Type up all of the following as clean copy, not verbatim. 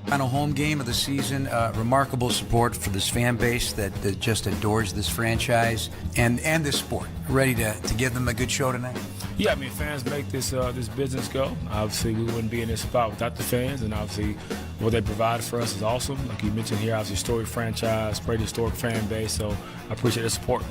Final home game of the season. Remarkable support for this fan base that just adores this franchise and this sport. Ready to give them a good show tonight? Yeah, I mean, fans make this business go. Obviously, we wouldn't be in this spot without the fans, and obviously what they provide for us is awesome. Like you mentioned here, obviously, storied franchise, pretty historic fan base, so I appreciate the support.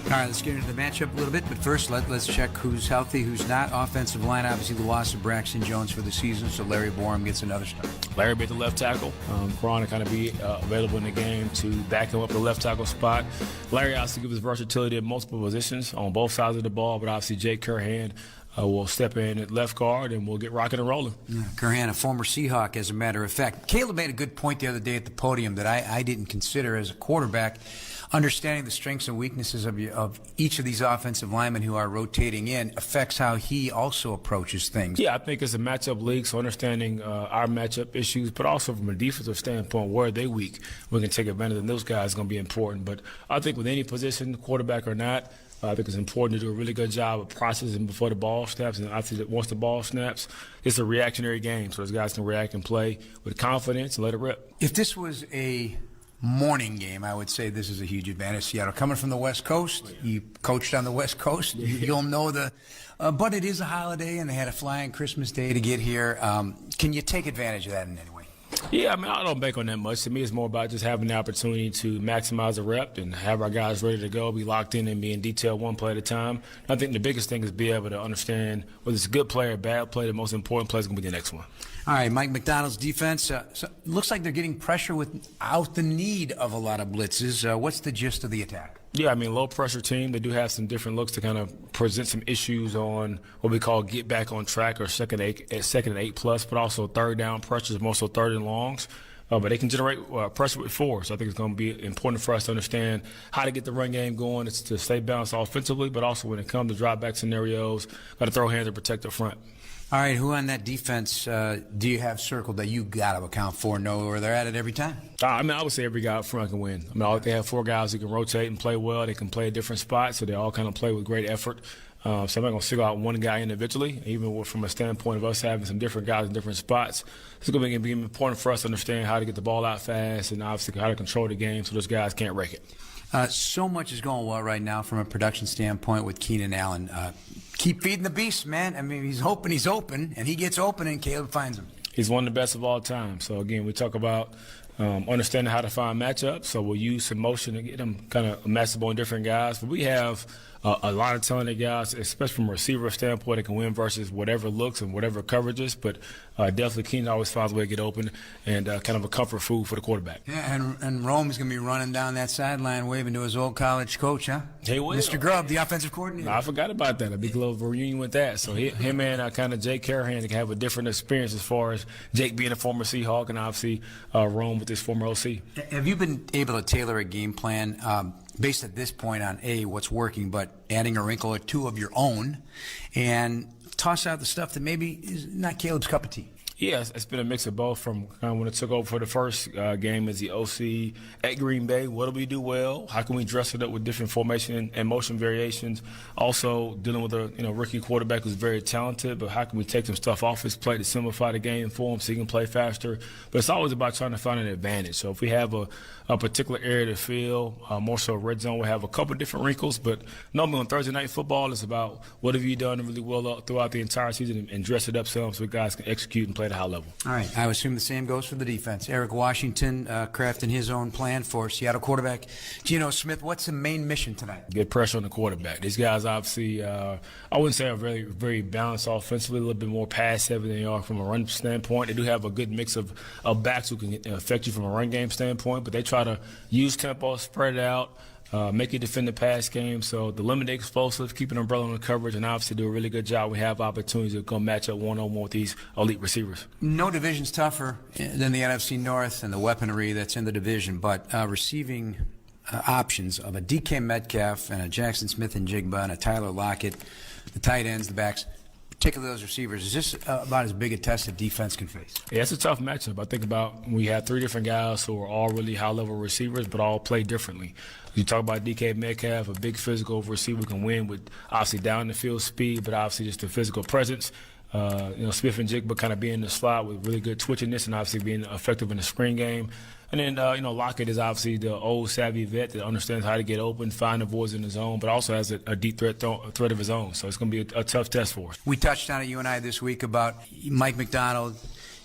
All right, let's get into the matchup a little bit, but first let's check who's healthy, who's not. Offensive line, obviously the loss of Braxton Jones for the season, so Larry Borum gets another start. Larry be at the left tackle. Quran to kind of be available in the game to back him up the left tackle spot. Larry obviously gives his versatility at multiple positions on both sides of the ball, but obviously Jake Curhan will step in at left guard and we'll get rocking and rolling. Yeah, Curhan, a former Seahawk, as a matter of fact. Caleb made a good point the other day at the podium that I didn't consider as a quarterback. Understanding the strengths and weaknesses of each of these offensive linemen who are rotating in affects how he also approaches things. Yeah, I think it's a matchup league, so understanding our matchup issues, but also from a defensive standpoint, where are they weak? We can take advantage of those guys is going to be important. But I think with any position, quarterback or not, I think it's important to do a really good job of processing before the ball snaps. And obviously, once the ball snaps, it's a reactionary game, so those guys can react and play with confidence and let it rip. If this was a morning game, I would say this is a huge advantage. Seattle coming from the West Coast, you coached on the West Coast, you'll know but it is a holiday and they had a flying Christmas day to get here. Can you take advantage of that in any way? Yeah, I mean, I don't bank on that much. To me, it's more about just having the opportunity to maximize the rep and have our guys ready to go, be locked in and be in detail one play at a time. I think the biggest thing is be able to understand whether it's a good play or a bad play. The most important play is going to be the next one. All right, Mike McDonald's defense. So looks like they're getting pressure without the need of a lot of blitzes. What's the gist of the attack? Yeah, I mean, low-pressure team. They do have some different looks to kind of present some issues on what we call get back on track or second and eight plus, but also third down pressures, more so third and longs. But they can generate pressure with four, so I think it's going to be important for us to understand how to get the run game going. It's to stay balanced offensively, but also when it comes to drop-back scenarios, got to throw hands and protect the front. All right, who on that defense do you have circled that you got to account for, know where they're at it every time? I mean, I would say every guy up front can win. I mean, they have four guys who can rotate and play well. They can play at different spots, so they all kind of play with great effort. So I'm not going to single out one guy individually, even from a standpoint of us having some different guys in different spots. It's going to be important for us to understand how to get the ball out fast and obviously how to control the game so those guys can't wreck it. So much is going well right now from a production standpoint with Keenan Allen. Keep feeding the beast, man. I mean, he's hoping he's open, and he gets open, and Caleb finds him. He's one of the best of all time. So, again, we talk about understanding how to find matchups. So we'll use some motion to get them kind of matchable on different guys. But we have a lot of talented guys, especially from a receiver standpoint, that can win versus whatever looks and whatever coverages. But definitely Keenan always finds a way to get open and kind of a comfort food for the quarterback. Yeah, and Rome's going to be running down that sideline waving to his old college coach, huh? He will. Mr. Grubb, the offensive coordinator. I forgot about that. A big little reunion with that. So him and kind of Jake Curhan can have a different experience as far as Jake being a former Seahawk and obviously Rome with his former OC. Have you been able to tailor a game plan based at this point on, A, what's working, but adding a wrinkle or two of your own, and toss out the stuff that maybe is not Caleb's cup of tea? Yeah, it's been a mix of both from kind of when it took over for the first game as the OC at Green Bay. What do we do well? How can we dress it up with different formation and motion variations? Also dealing with a rookie quarterback who's very talented, but how can we take some stuff off his plate to simplify the game for him so he can play faster? But it's always about trying to find an advantage. So if we have a particular area to fill, more so red zone, we have a couple different wrinkles. But normally on Thursday Night Football, it's about what have you done really well throughout the entire season and dress it up so guys can execute and play at a high level. All right. I assume the same goes for the defense. Eric Washington crafting his own plan for Seattle quarterback Geno Smith. What's the main mission tonight? Get pressure on the quarterback. These guys obviously, I wouldn't say are very, very balanced offensively, a little bit more pass-heavy than they are from a run standpoint. They do have a good mix of backs who can affect you from a run game standpoint, but they try to use tempo, spread it out, make you defend the pass game. So the limited explosive, keep an umbrella on the coverage, and obviously do a really good job. We have opportunities to go match up one-on-one with these elite receivers. No division's tougher than the NFC North and the weaponry that's in the division, but receiving options of a DK Metcalf and a Jackson Smith and Jigba and a Tyler Lockett, the tight ends, the backs, particularly those receivers, is this about as big a test that defense can face? Yeah, it's a tough matchup. I think about we had three different guys who are all really high-level receivers, but all play differently. You talk about DK Metcalf, a big physical receiver can win with obviously down the field speed, but obviously just the physical presence. Smith and Jigba kind of being in the slot with really good twitchiness and obviously being effective in the screen game. And then, Lockett is obviously the old savvy vet that understands how to get open, find the voids in his own, but also has a deep threat of his own. So it's going to be a tough test for us. We touched on it, you and I, this week about Mike McDonald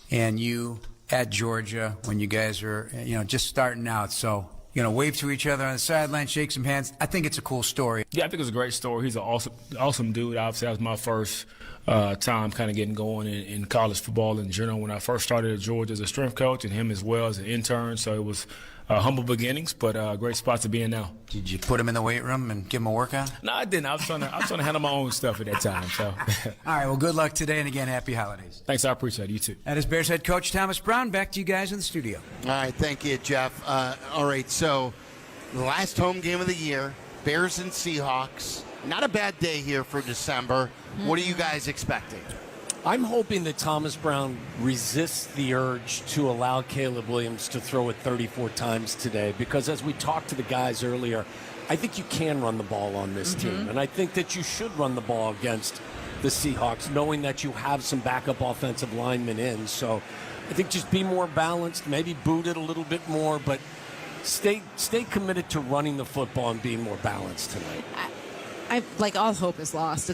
and you at Georgia when you guys are, just starting out. So, wave to each other on the sideline, shake some hands. I think it's a cool story. Yeah, I think it's a great story. He's an awesome dude. Obviously, that was my first time kind of getting going in college football in general when I first started at Georgia as a strength coach, and him as well as an intern. So it was humble beginnings, but a great spot to be in now. Did you put him in the weight room and give him a workout? No, I didn't. I was trying to handle my own stuff at that time. So. All right, well, good luck today, and again, happy holidays. Thanks, I appreciate it. You too. That is Bears head coach Thomas Brown. Back to you guys in the studio. All right, thank you, Jeff. All right, so the last home game of the year, Bears and Seahawks. Not a bad day here for December. What are you guys expecting? I'm hoping that Thomas Brown resists the urge to allow Caleb Williams to throw it 34 times today, because as we talked to the guys earlier, I think you can run the ball on this team, and I think that you should run the ball against the Seahawks, knowing that you have some backup offensive linemen in. So I think just be more balanced, maybe boot it a little bit more, but stay committed to running the football and being more balanced tonight. All hope is lost.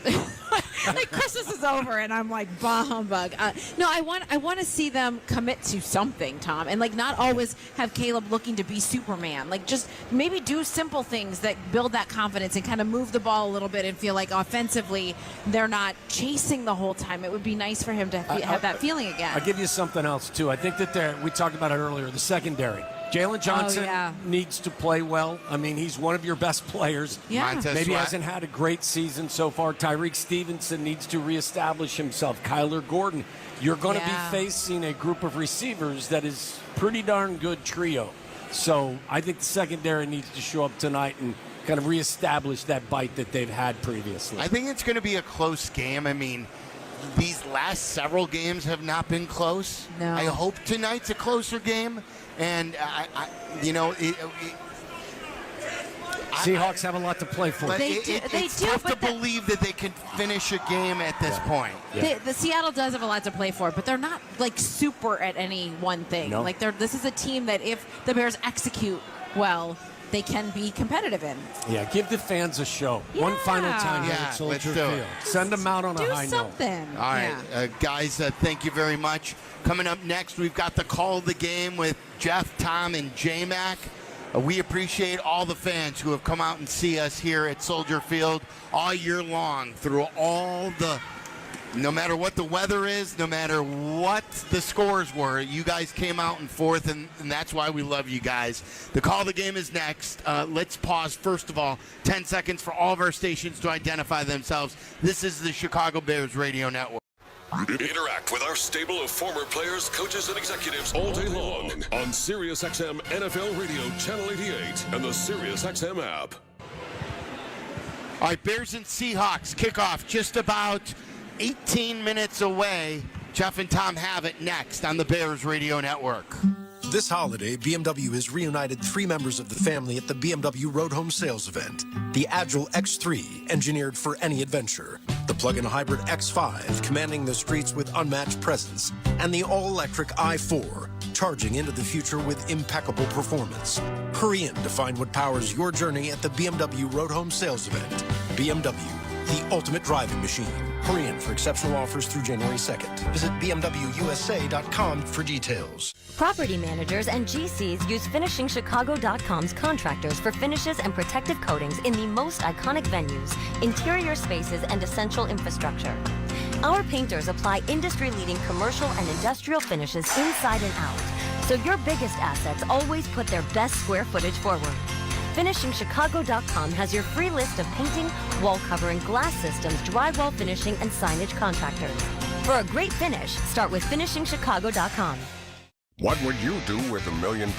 Like Christmas is over, and I'm like, bah humbug. No, I want to see them commit to something, Tom, and not always have Caleb looking to be Superman. Just maybe do simple things that build that confidence and kind of move the ball a little bit and feel like offensively they're not chasing the whole time. It would be nice for him to have that feeling again. I'll give you something else too. I think that we talked about it earlier. The secondary. Jalen Johnson needs to play well. I mean, he's one of your best players. Yeah. Maybe hasn't had a great season so far. Tyreek Stevenson needs to reestablish himself. Kyler Gordon. You're going to be facing a group of receivers that is pretty darn good trio. So I think the secondary needs to show up tonight and kind of reestablish that bite that they've had previously. I think it's going to be a close game. I mean, these last several games have not been close. No. I hope tonight's a closer game. And, Seahawks have a lot to play for. They it's do, tough to but believe that they can finish a game at this point. Yeah. The Seattle does have a lot to play for, but they're not super at any one thing. No. This is a team that if the Bears execute well, they can be competitive in. Yeah, give the fans a show. Yeah. One final time here Yeah, at Soldier let's do Field. it. Send them out on a high Do note. something. All right, guys, thank you very much. Coming up next, we've got the call of the game with Jeff, Tom, and J-Mac. We appreciate all the fans who have come out and see us here at Soldier Field all year long through no matter what the weather is, no matter what the scores were, you guys came out in fourth, and that's why we love you guys. The call of the game is next. Let's pause, first of all, 10 seconds for all of our stations to identify themselves. This is the Chicago Bears Radio Network. Interact with our stable of former players, coaches, and executives all day long on SiriusXM NFL Radio Channel 88 and the SiriusXM app. All right, Bears and Seahawks kickoff just about 18 minutes away. Jeff and Tom have it next on the Bears Radio Network. This holiday, BMW has reunited 3 members of the family at the BMW Road Home Sales event. The Agile X3, engineered for any adventure. The plug-in hybrid X5, commanding the streets with unmatched presence. And the all-electric i4, charging into the future with impeccable performance. Hurry in to find what powers your journey at the BMW Road Home Sales event. BMW, the ultimate driving machine. Hurry in for exceptional offers through January 2nd. Visit BMWUSA.com for details. Property managers and GCs use FinishingChicago.com's contractors for finishes and protective coatings in the most iconic venues, interior spaces, and essential infrastructure. Our painters apply industry-leading commercial and industrial finishes inside and out, so your biggest assets always put their best square footage forward. FinishingChicago.com has your free list of painting, wall covering, glass systems, drywall finishing, and signage contractors. For a great finish, start with FinishingChicago.com. What would you do with $1 million?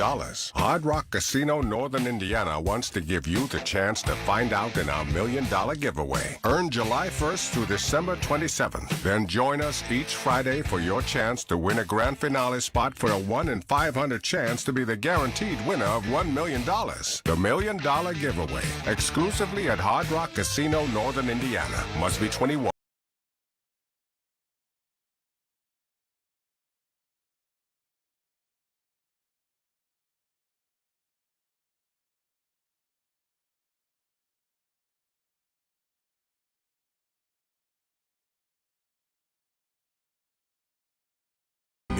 Hard Rock Casino Northern Indiana wants to give you the chance to find out in our $1 million giveaway. Earn July 1st through December 27th. Then join us each Friday for your chance to win a grand finale spot for a 1 in 500 chance to be the guaranteed winner of $1 million. The $1 million giveaway, exclusively at Hard Rock Casino Northern Indiana. Must be 21.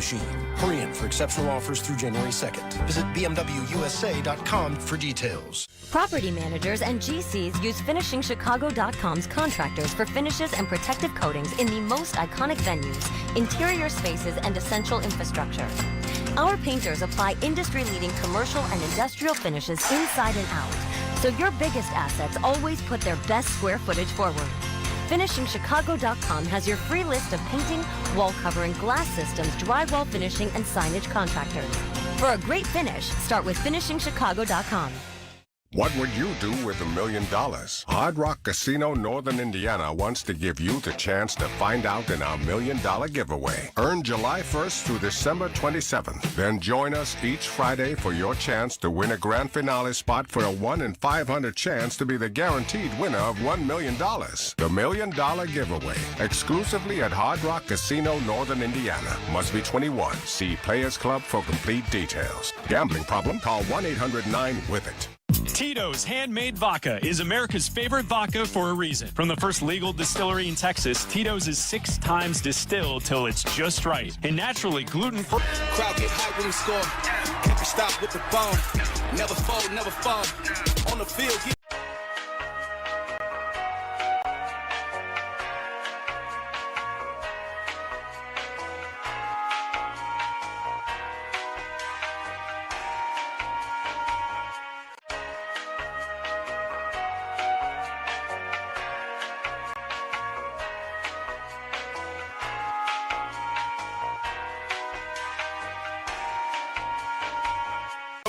machine. Hurry in for exceptional offers through January 2nd. Visit bmwusa.com for details. Property managers and GCs use finishingchicago.com's contractors for finishes and protective coatings in the most iconic venues, interior spaces, and essential infrastructure. Our painters apply industry-leading commercial and industrial finishes inside and out, so your biggest assets always put their best square footage forward. FinishingChicago.com has your free list of painting, wall covering, glass systems, drywall finishing, and signage contractors. For a great finish, start with FinishingChicago.com. What would you do with $1 million? Hard Rock Casino Northern Indiana wants to give you the chance to find out in our $1 million giveaway. Earn July 1st through December 27th. Then join us each Friday for your chance to win a grand finale spot for a 1 in 500 chance to be the guaranteed winner of $1 million. The $1 million giveaway, exclusively at Hard Rock Casino Northern Indiana. Must be 21. See Players Club for complete details. Gambling problem? Call 1-800-9-WITH-IT. Tito's Handmade Vodka is America's favorite vodka for a reason. From the first legal distillery in Texas, Tito's is 6 times distilled till it's just right. And naturally gluten-free. Crowd get high when we score. Can't be stopped with the bone. Never fold, never fall. On the field, get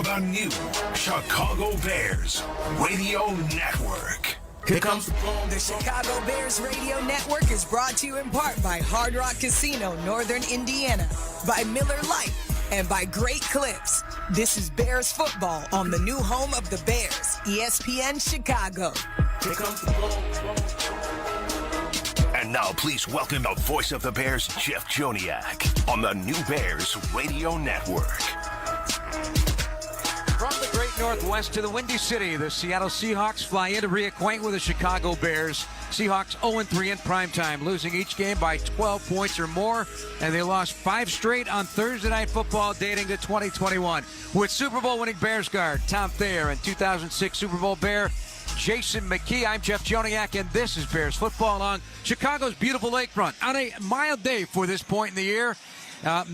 the new Chicago Bears Radio Network. Here comes the boom. The Chicago Bears Radio Network is brought to you in part by Hard Rock Casino, Northern Indiana, by Miller Lite, and by Great Clips. This is Bears football on the new home of the Bears, ESPN Chicago. Here comes the boom. And now please welcome the voice of the Bears, Jeff Joniak, on the new Bears Radio Network. From the great Northwest to the Windy City, the Seattle Seahawks fly in to reacquaint with the Chicago Bears. Seahawks 0-3 in primetime, losing each game by 12 points or more, and they lost 5 straight on Thursday Night Football dating to 2021. With Super Bowl winning Bears guard Tom Thayer and 2006 Super Bowl Bear Jason McKee, I'm Jeff Joniak, and this is Bears football along Chicago's beautiful lakefront. On a mild day for this point in the year,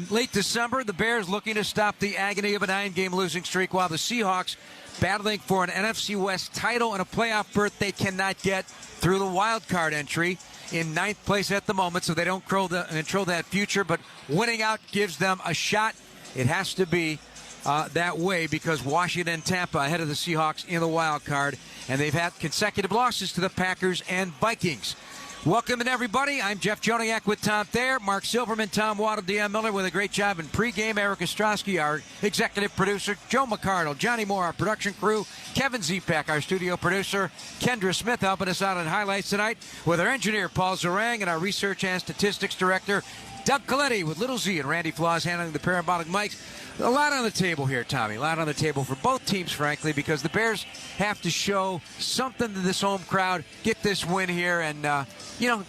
late December, the Bears looking to stop the agony of a 9-game losing streak, while the Seahawks battling for an NFC West title and a playoff berth they cannot get through the wild card entry in 9th place at the moment, so they don't control that future, but winning out gives them a shot. It has to be that way because Washington and Tampa ahead of the Seahawks in the wild card, and they've had consecutive losses to the Packers and Vikings. Welcome in, everybody. I'm Jeff Joniak with Tom Thayer, Mark Silverman, Tom Waddle, Deanne Miller with a great job in pregame. Eric Ostrowski, our executive producer, Joe McCardle, Johnny Moore, our production crew, Kevin Zepak, our studio producer, Kendra Smith helping us out on highlights tonight with our engineer, Paul Zarang, and our research and statistics director, Doug Coletti, with Little Z and Randy Flaws handling the parabolic mics. A lot on the table here, Tommy. A lot on the table for both teams, frankly, because the Bears have to show something to this home crowd, get this win here, and,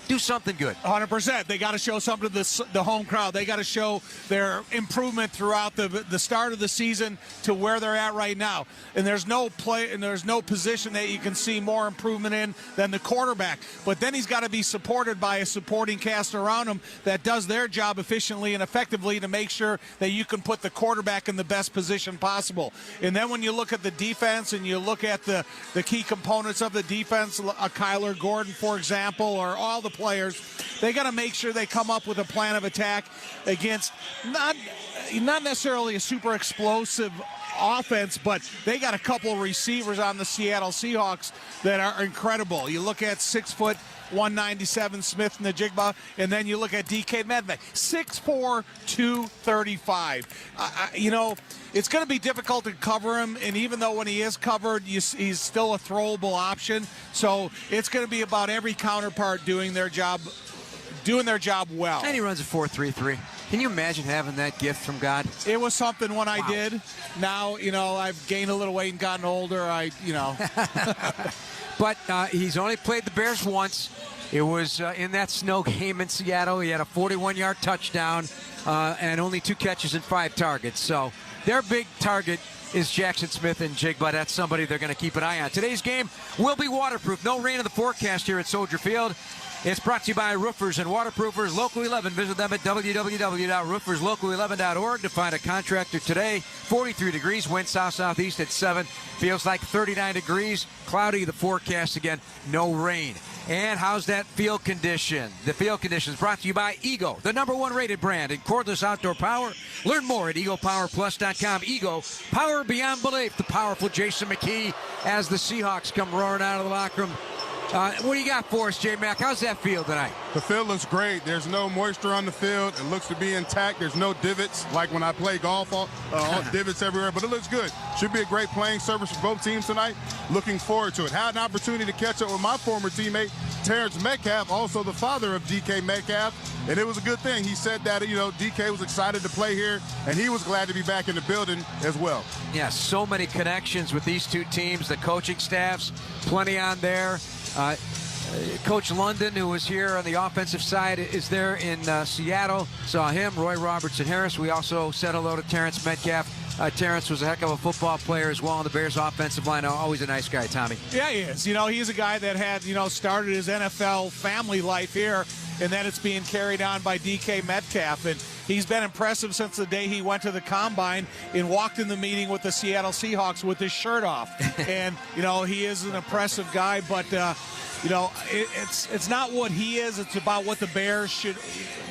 do something good. 100%. They got to show something to the home crowd. They got to show their improvement throughout the start of the season to where they're at right now. And there's no play and there's no position that you can see more improvement in than the quarterback. But then he's got to be supported by a supporting cast around him that does their job efficiently and effectively to make sure that you can put the quarterback in the best position possible. And then when you look at the defense and you look at the key components of the defense, Kyler Gordon, for example, or all the players, they got to make sure they come up with a plan of attack against not necessarily a super explosive offense, but they got a couple receivers on the Seattle Seahawks that are incredible. You look at 6', 197 Smith Najigba, and then you look at DK Metcalf, 6'4", 235. It's going to be difficult to cover him, and even though when he is covered, he's still a throwable option. So it's going to be about every counterpart doing their job well. And he runs a 4.33. Can you imagine having that gift from God? It was something when I did. Now, I've gained a little weight and gotten older. But he's only played the Bears once. It was in that snow game in Seattle. He had a 41-yard touchdown. and only 2 catches and 5 targets. So their big target is Jackson Smith and Jigba. That's somebody they're going to keep an eye on. Today's game will be waterproof. No rain in the forecast here at Soldier Field. It's brought to you by Roofers and Waterproofers Local 11. Visit them at www.rooferslocal11.org to find a contractor today. 43 degrees, wind south-southeast at 7. Feels like 39 degrees. Cloudy, the forecast again, no rain. And how's that field condition? The field condition is brought to you by Ego, the #1 rated brand in cordless outdoor power. Learn more at egopowerplus.com. Ego, power beyond belief. The powerful Jason McKee as the Seahawks come roaring out of the locker room. What do you got for us, J-Mac? How's that feel tonight? The field looks great. There's no moisture on the field. It looks to be intact. There's no divots like when I play golf, all divots everywhere, but it looks good. Should be a great playing service for both teams tonight. Looking forward to it. Had an opportunity to catch up with my former teammate, Terrence Metcalf, also the father of DK Metcalf, and it was a good thing. He said that, DK was excited to play here, and he was glad to be back in the building as well. Yeah, so many connections with these two teams, the coaching staffs, plenty on there. Coach London, who was here on the offensive side, is there in Seattle. Saw him, Roy Robertson Harris. We also said hello to Terrence Metcalf. Terrence was a heck of a football player as well on the Bears offensive line. Always a nice guy, Tommy. Yeah, he is. He's a guy that had, started his NFL family life here, and then it's being carried on by DK Metcalf. And he's been impressive since the day he went to the Combine and walked in the meeting with the Seattle Seahawks with his shirt off. And, he is an impressive guy, but, it's not what he is. It's about what the Bears should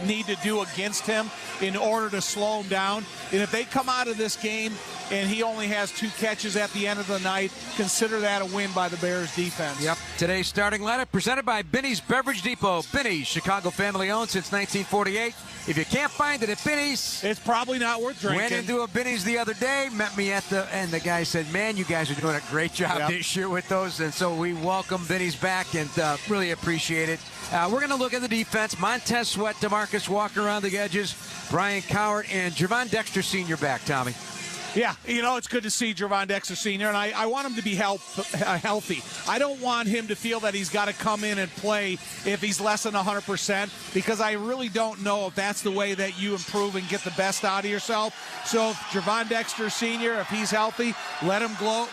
need to do against him in order to slow him down. And if they come out of this game and he only has 2 catches at the end of the night, consider that a win by the Bears defense. Yep. Today's starting lineup presented by Binny's Beverage Depot. Binny's, Chicago family-owned since 1948. If you can't find it at Binny's, it's probably not worth drinking. Went into a Binny's the other day, met me at and the guy said, man, you guys are doing a great job this year with those. And so we welcome Binny's back and really appreciate it. We're going to look at the defense. Montez Sweat, DeMarcus Walker around the edges, Brian Cowart, and Javon Dexter Sr. back, Tommy. Yeah, it's good to see Javon Dexter Sr., and I want him to be healthy. I don't want him to feel that he's got to come in and play if he's less than 100%, because I really don't know if that's the way that you improve and get the best out of yourself. So if Javon Dexter Sr., if he's healthy, let him go,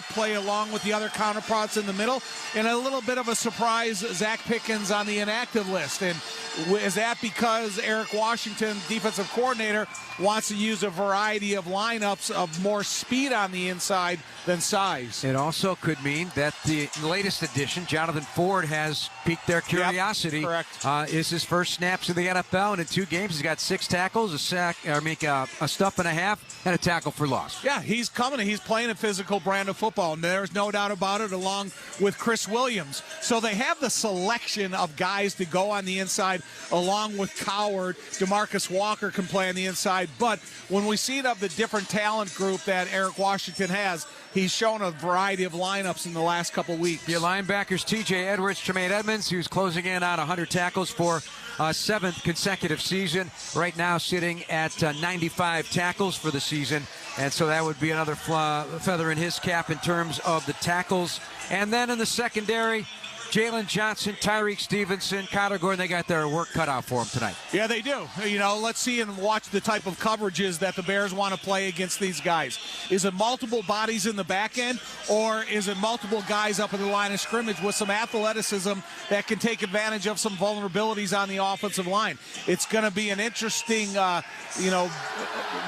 play along with the other counterparts in the middle. And a little bit of a surprise, Zach Pickens on the inactive list. And is that because Eric Washington, defensive coordinator, wants to use a variety of lineups of more speed on the inside than size? It also could mean that the latest addition, Jonathan Ford, has piqued their curiosity. Yep, correct. Is his first snaps in the NFL, and in 2 games he's got 6 tackles, a stuff and a half, and a tackle for loss. Yeah, he's coming. He's playing a physical brand of football, and there's no doubt about it, along with Chris Williams. So they have the selection of guys to go on the inside, along with Coward. DeMarcus Walker can play on the inside. But when we see the different talent group that Eric Washington has, he's shown a variety of lineups in the last couple weeks. Your linebackers, T.J. Edwards, Tremaine Edmonds, who's closing in on 100 tackles for a 7th consecutive season. Right now sitting at 95 tackles for the season. And so that would be another feather in his cap in terms of the tackles. And then in the secondary, Jalen Johnson, Tyreek Stevenson, Kyler Gordon, they got their work cut out for them tonight. Yeah, they do. Let's see and watch the type of coverages that the Bears want to play against these guys. Is it multiple bodies in the back end, or is it multiple guys up in the line of scrimmage with some athleticism that can take advantage of some vulnerabilities on the offensive line? It's going to be an interesting,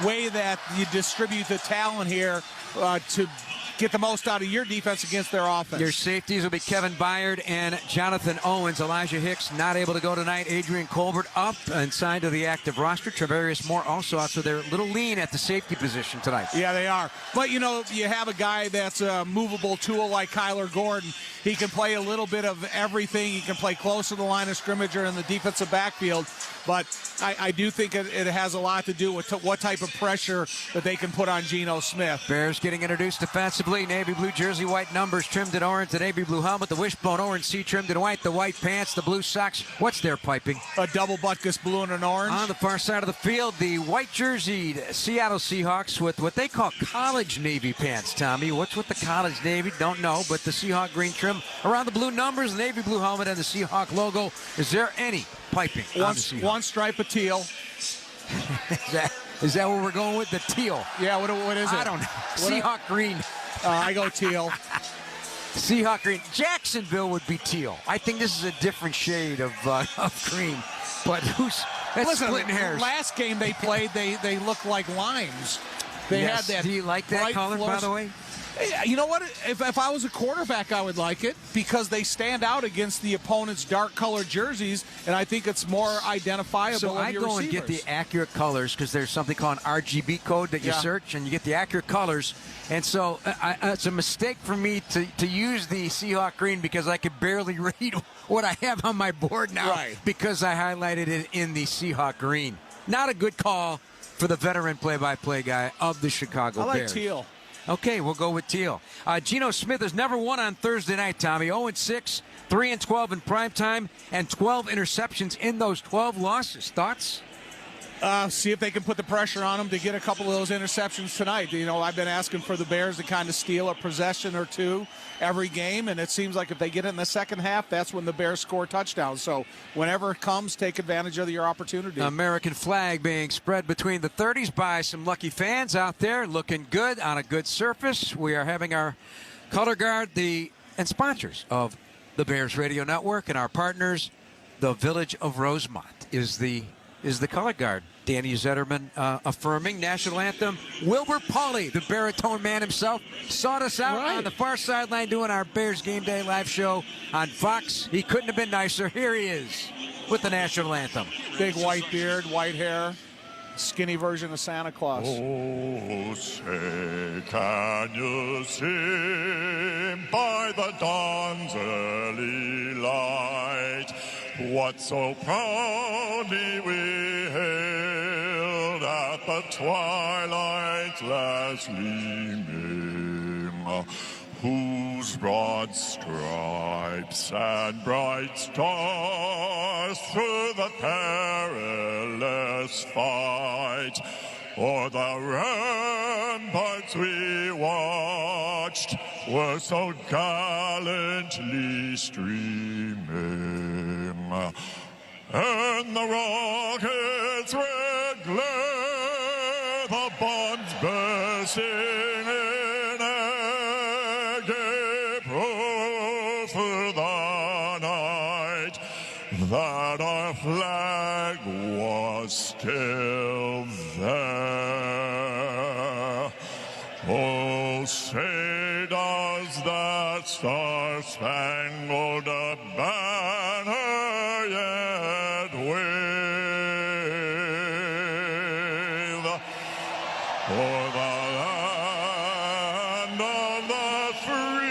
way that you distribute the talent here to get the most out of your defense against their offense. Your safeties will be Kevin Byard and Jonathan Owens. Elijah Hicks not able to go tonight. Adrian Colbert up and signed to the active roster. Travarius Moore also out, so they're a little lean at the safety position tonight. Yeah, they are. But, you have a guy that's a movable tool like Kyler Gordon. He can play a little bit of everything. He can play close to the line of scrimmage or in the defensive backfield. But I do think it has a lot to do with what type of pressure that they can put on Geno Smith. Bears getting introduced defensively. Navy blue jersey, white numbers trimmed in orange. The navy blue helmet, the wishbone orange C trimmed in white. The white pants, the blue socks. What's their piping? A double butkus blue and an orange. On the far side of the field, the white jerseyed Seattle Seahawks with what they call college navy pants, Tommy. What's with the college navy? Don't know, but the Seahawk green trim around the blue numbers, the navy blue helmet, and the Seahawk logo. Is there any piping on the Seahawks? One stripe of teal. Is that what we're going with? The teal. Yeah, what is it? I don't know. Seahawk green. I go teal. Seahawk green. Jacksonville would be teal. I think this is a different shade of green. But that's splitting hairs. Last game they played, they looked like limes. They had that. Do you like that color, by the way? You know what? If I was a quarterback, I would like it because they stand out against the opponent's dark-colored jerseys, and I think it's more identifiable. So I go and get the accurate colors because there's something called an RGB code that you search, and you get the accurate colors. And so it's a mistake for me to use the Seahawk green because I could barely read what I have on my board now because I highlighted it in the Seahawk green. Not a good call for the veteran play-by-play guy of the Chicago Bears. I like teal. Okay, we'll go with teal. Geno Smith has never won on Thursday night, Tommy. 0-6, 3-12 in primetime, and 12 interceptions in those 12 losses. Thoughts? See if they can put the pressure on them to get a couple of those interceptions tonight. You know, I've been asking for the Bears to kind of steal a possession or two every game, and it seems like if they get it in the second half, that's when the Bears score touchdowns. So whenever it comes, take advantage of your opportunity. American flag being spread between the 30s by some lucky fans out there, looking good on a good surface. We are having our color guard, and sponsors of the Bears Radio Network, and our partners, the Village of Rosemont is the color guard. Danny Zetterman affirming national anthem. Wilbur Pauly, the baritone man himself, sought us out on the far sideline doing our Bears Game Day live show on Fox. He couldn't have been nicer. Here he is with the national anthem. Big white beard, white hair, skinny version of Santa Claus. Oh, say, can you see by the dawn's early light what so proudly we hailed at the twilight's last gleaming, whose broad stripes and bright stars through the perilous fight o'er the ramparts we watched were so gallantly streaming, and the rocket's red glare, the bombs bursting in air, gave proof through the night that our flag was still there. Oh, say does that star-spangled banner yet wave o'er the land of the free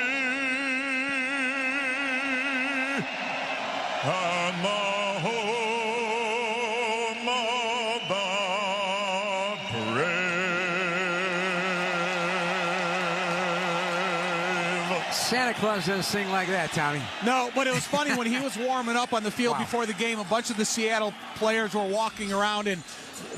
and the home of the brave. Santa Claus doesn't sing like that, Tommy. No, but it was funny when he was warming up on the field before the game, a bunch of the Seattle players were walking around and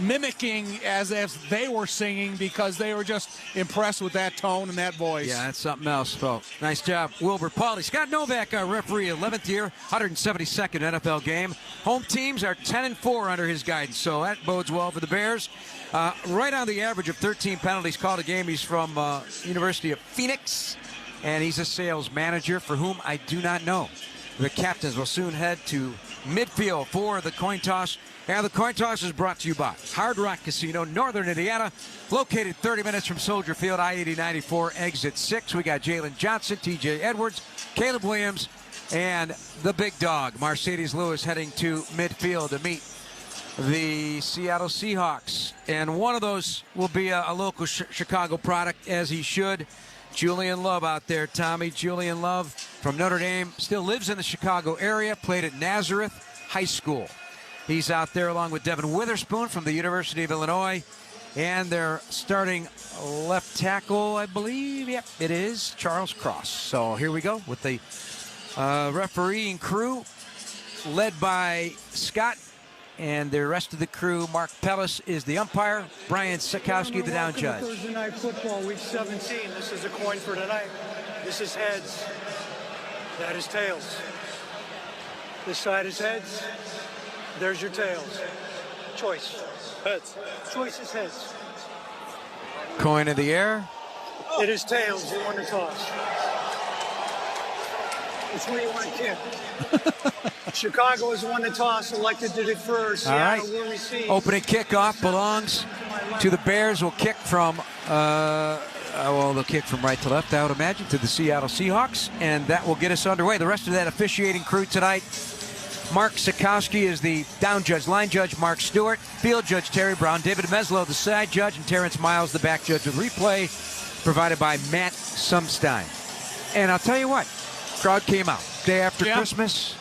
mimicking as if they were singing because they were just impressed with that tone and that voice. Yeah, that's something else, folks. Nice job, Wilbur Pauly. Scott Novak, our referee, 11th year, 172nd NFL game. Home teams are 10-4 under his guidance, so that bodes well for the Bears. Right on the average of 13 penalties called a game. He's from University of Phoenix, and he's a sales manager for whom I do not know. The captains will soon head to midfield for the coin toss. And the coin toss is brought to you by Hard Rock Casino, Northern Indiana, located 30 minutes from Soldier Field, I-80-94, exit 6. We got Jalen Johnson, TJ Edwards, Caleb Williams, and the big dog, Mercedes Lewis, heading to midfield to meet the Seattle Seahawks. And one of those will be a local Chicago product, as he should. Julian Love out there, Tommy. Julian Love from Notre Dame, still lives in the Chicago area, played at Nazareth High School. He's out there along with Devin Witherspoon from the University of Illinois. And their starting left tackle, I believe, yep, it is Charles Cross. So here we go with the refereeing crew led by Scott. And the rest of the crew, Mark Pellis is the umpire, Brian Sikowski, the down judge. Thursday Night Football, Week 17. This is a coin for tonight. This is heads. That is tails. This side is heads. There's your tails. Choice. Heads. Choice is heads. Coin in the air. It is tails. You won the toss. Which way you want to kick? Chicago has won the toss, elected to defer. Seattle will receive. Opening kickoff belongs to the Bears. Will kick from, they'll kick from right to left, I would imagine, to the Seattle Seahawks, and that will get us underway. The rest of that officiating crew tonight: Mark Sikowski is the down judge, line judge Mark Stewart, field judge Terry Brown, David Meslow the side judge, and Terrence Miles the back judge, with replay provided by Matt Sumstein. And I'll tell you what, crowd came out day after Christmas.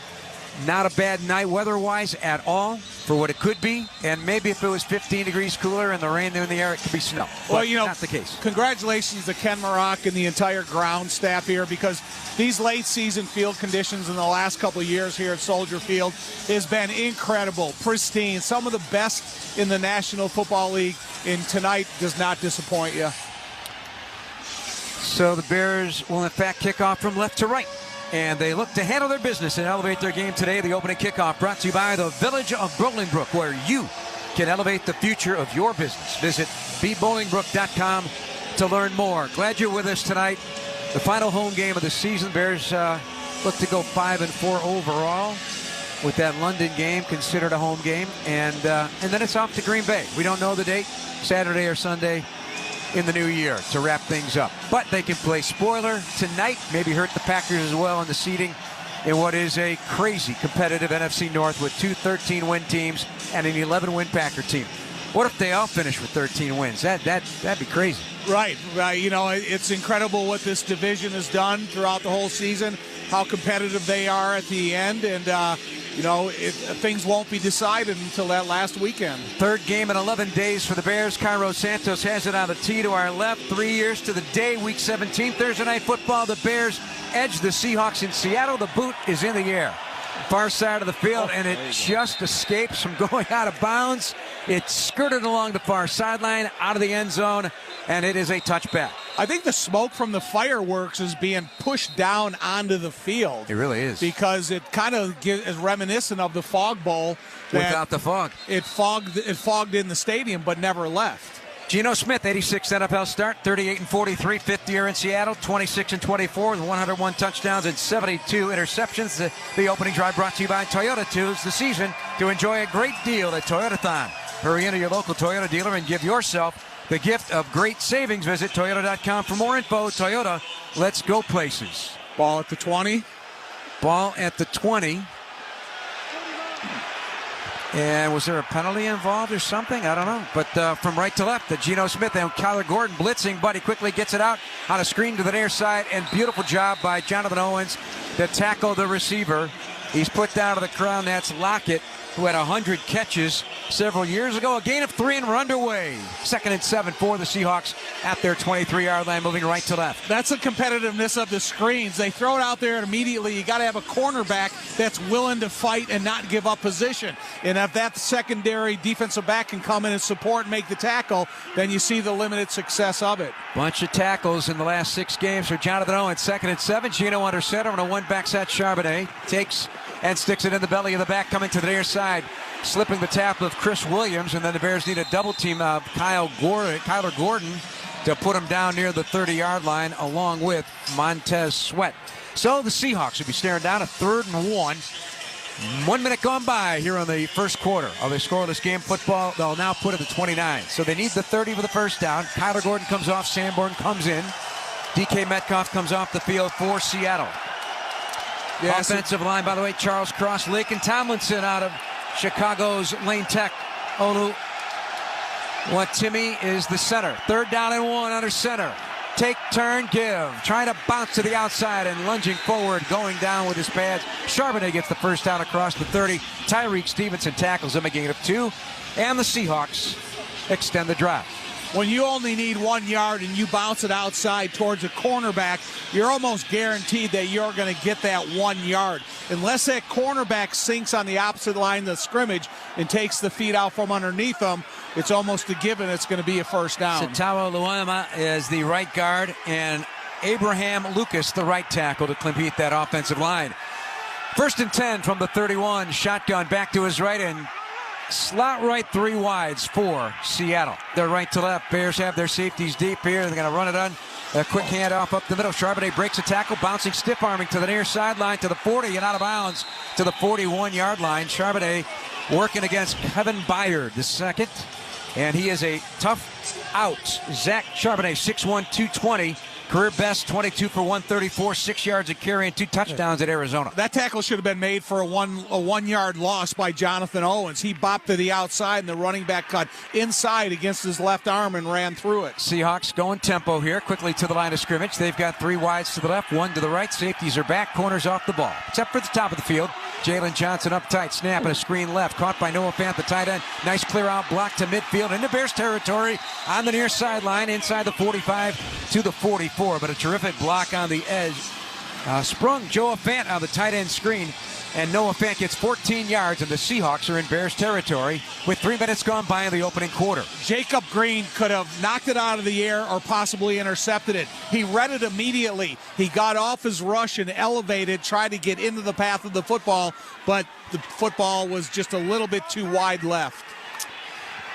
Not a bad night weather-wise at all for what it could be. And maybe if it was 15 degrees cooler and the rain in the air, it could be snow. But not the case. Congratulations to Ken Marock and the entire ground staff here, because these late season field conditions in the last couple of years here at Soldier Field has been incredible, pristine, some of the best in the National Football League. And tonight does not disappoint you. So the Bears will in fact kick off from left to right. And they look to handle their business and elevate their game today. The opening kickoff brought to you by the Village of Bolingbrook, where you can elevate the future of your business. Visit bebolingbrook.com to learn more. Glad you're with us tonight. The final home game of the season. Bears look to go 5-4 overall, with that London game considered a home game. And then it's off to Green Bay. We don't know the date, Saturday or Sunday in the new year, to wrap things up. But they can play spoiler tonight, maybe hurt the Packers as well in the seeding in what is a crazy competitive NFC North with two 13-win teams and an 11-win Packer team. What if they all finish with 13 wins? That'd be crazy. Right. You know, it's incredible what this division has done throughout the whole season, how competitive they are at the end, and things won't be decided until that last weekend. Third game in 11 days for the Bears. Cairo Santos has it on the tee to our left. 3 years to the day, Week 17, Thursday Night Football. The Bears edge the Seahawks in Seattle. The boot is in the air. Far side of the field, and it just escapes from going out of bounds. It skirted along the far sideline, out of the end zone, and it is a touchback. I think the smoke from the fireworks is being pushed down onto the field. It really is. Because it kind of is reminiscent of the Fog Bowl. Without the fog. It fogged in the stadium, but never left. Geno Smith, 86 NFL start, 38-43, fifth year in Seattle, 26-24 with 101 touchdowns and 72 interceptions. The opening drive brought to you by Toyota. Tis the season to enjoy a great deal at Toyotathon. Hurry into your local Toyota dealer and give yourself the gift of great savings. Visit Toyota.com for more info. Toyota, let's go places. Ball at the 20. Ball at the 20. And was there a penalty involved or something? I don't know. But from right to left, the Geno Smith and Kyler Gordon blitzing, but he quickly gets it out on a screen to the near side. And beautiful job by Jonathan Owens to tackle the receiver. He's put down to the ground. That's Lockett, who had 100 catches several years ago. A gain of 3, and we're underway. 2nd and 7 for the Seahawks at their 23-yard line, moving right to left. That's the competitiveness of the screens. They throw it out there and immediately. You got to have a cornerback that's willing to fight and not give up position. And if that secondary defensive back can come in and support and make the tackle, then you see the limited success of it. Bunch of tackles in the last 6 games for Jonathan Owens. 2nd and 7. Geno under center on a one-back set. Charbonnet takes and sticks it in the belly of the back, coming to the near side, slipping the tap of Chris Williams, and then the Bears need a double team of Kyler Gordon to put him down near the 30-yard line, along with Montez Sweat. So the Seahawks will be staring down a 3rd and 1. 1 minute gone by here on the first quarter of a scoreless game football. They'll now put it at 29. So they need the 30 for the first down. Kyler Gordon comes off. Sanborn comes in. DK Metcalf comes off the field for Seattle. Yes. Offensive line, by the way, Charles Cross, Laken Tomlinson out of Chicago's Lane Tech. Onu Watimi is the center. 3rd down and 1 under center. Take, turn, give. Trying to bounce to the outside and lunging forward, going down with his pads. Charbonnet gets the first down across the 30. Tyreek Stevenson tackles him, a gain of 2. And the Seahawks extend the drive. When you only need 1 yard and you bounce it outside towards a cornerback, you're almost guaranteed that you're going to get that 1 yard. Unless that cornerback sinks on the opposite line of the scrimmage and takes the feet out from underneath them, it's almost a given it's going to be a first down. Satawa Luama is the right guard, and Abraham Lucas the right tackle to complete that offensive line. 1st and 10 from the 31. Shotgun back to his right, and Slot right, 3 wides for Seattle. They're right to left. Bears have their safeties deep here. They're going to run it on. A quick handoff up the middle. Charbonnet breaks a tackle, bouncing stiff arming to the near sideline to the 40 and out of bounds to the 41-yard line. Charbonnet working against Kevin Byard, the second. And he is a tough out. Zach Charbonnet, 6'1", 220. Career best, 22 for 134, 6 yards of carry and 2 touchdowns at Arizona. That tackle should have been made for a 1-yard loss by Jonathan Owens. He bopped to the outside, and the running back cut inside against his left arm and ran through it. Seahawks going tempo here, quickly to the line of scrimmage. They've got 3 wides to the left, 1 to the right. Safeties are back, corners off the ball. Except for the top of the field. Jalen Johnson up tight, snap and a screen left. Caught by Noah Fant, the tight end. Nice clear out block to midfield into Bears territory on the near sideline, inside the 45 to the 44. But a terrific block on the edge. Sprung Joe Fant on the tight end screen, and Noah Fant gets 14 yards, and the Seahawks are in Bears territory with 3 minutes gone by in the opening quarter. Jacob Green could have knocked it out of the air or possibly intercepted it. He read it immediately. He got off his rush and elevated, tried to get into the path of the football, but the football was just a little bit too wide left.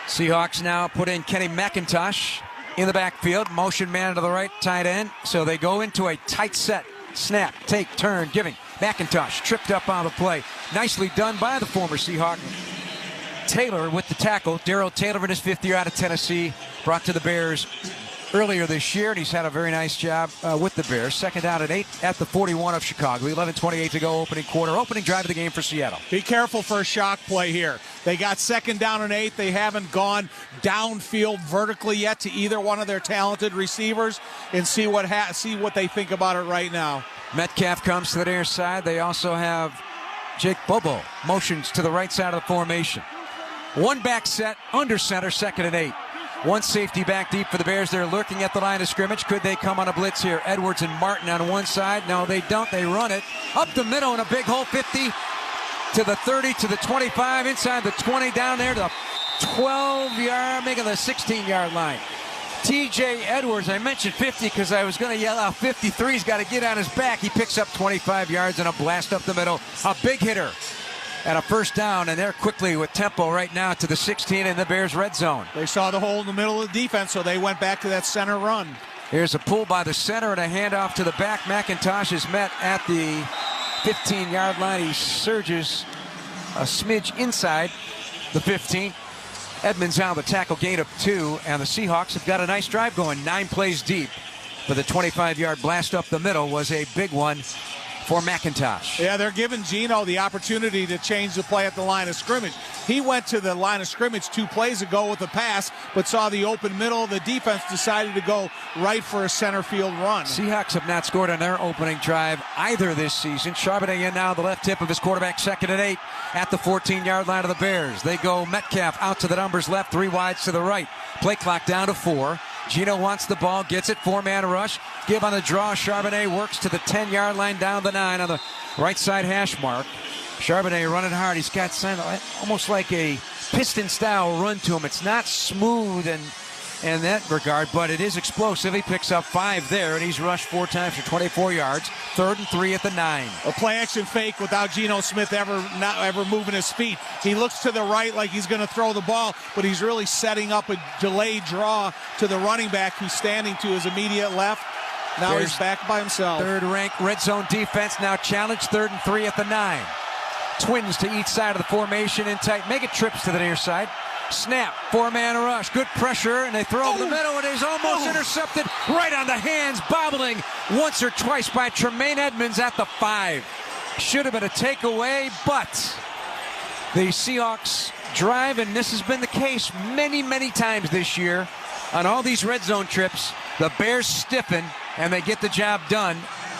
Seahawks now put in Kenny McIntosh in the backfield, motion man to the right tight end. So they go into a tight set. Snap, take, turn, giving. McIntosh tripped up on the play. Nicely done by the former Seahawk. Taylor with the tackle. Darrell Taylor in his 5th year out of Tennessee, brought to the Bears earlier this year, and he's had a very nice job with the Bears. 2nd down and 8 at the 41 of Chicago. 11:28 to go, opening quarter. Opening drive of the game for Seattle. Be careful for a shock play here. They got 2nd down and 8. They haven't gone downfield vertically yet to either one of their talented receivers, and see what they think about it right now. Metcalf comes to the near side. They also have Jake Bobo motions to the right side of the formation. 1 back set, under center, 2nd and 8. 1 safety back deep for the Bears. They're lurking at the line of scrimmage. Could they come on a blitz here? Edwards and Martin on one side. No, they don't. They run it up the middle in a big hole. 50 to the 30 to the 25, inside the 20, down there to the 12-yard, making the 16-yard line. TJ Edwards, I mentioned 50 because I was going to yell out 53's got to get on his back. He picks up 25 yards and a blast up the middle. A big hitter. And a 1st down, and they're quickly with tempo right now to the 16 in the Bears red zone. They saw the hole in the middle of the defense, so they went back to that center run. Here's a pull by the center and a handoff to the back. McIntosh is met at the 15-yard line. He surges a smidge inside the 15. Edmonds out, the tackle gain of 2, and the Seahawks have got a nice drive going. 9 plays deep, but the 25-yard blast up the middle was a big one for McIntosh. Yeah, they're giving Geno the opportunity to change the play at the line of scrimmage. He went to the line of scrimmage 2 plays ago with a pass, but saw the open middle. The defense decided to go right for a center field run. Seahawks have not scored on their opening drive either this season. Charbonnet in now, the left tip of his quarterback, 2nd and 8 at the 14-yard line of the Bears. They go Metcalf out to the numbers left, 3 wides to the right. Play clock down to 4. Geno wants the ball, gets it, 4-man rush. Give on the draw. Charbonnet works to the 10-yard line, down the 9 on the right side hash mark. Charbonnet running hard. He's got almost like a piston-style run to him. It's not smooth in that regard, but it is explosive. He picks up 5 there, and he's rushed 4 times for 24 yards. 3rd and 3 at the 9. A play-action fake without Geno Smith ever moving his feet. He looks to the right like he's going to throw the ball, but he's really setting up a delayed draw to the running back who's standing to his immediate left. Now Bears he's back by himself. 3rd-ranked red zone defense now challenged. 3rd and 3 at the 9. Twins to each side of the formation in tight. Make it trips to the near side. Snap, 4-man rush, good pressure, and they throw over the middle, and it is almost intercepted right on the hands, bobbling once or twice by Tremaine Edmonds at the 5. Should have been a takeaway, but the Seahawks drive, and this has been the case many, many times this year on all these red zone trips. The Bears stiffen, and they get the job done.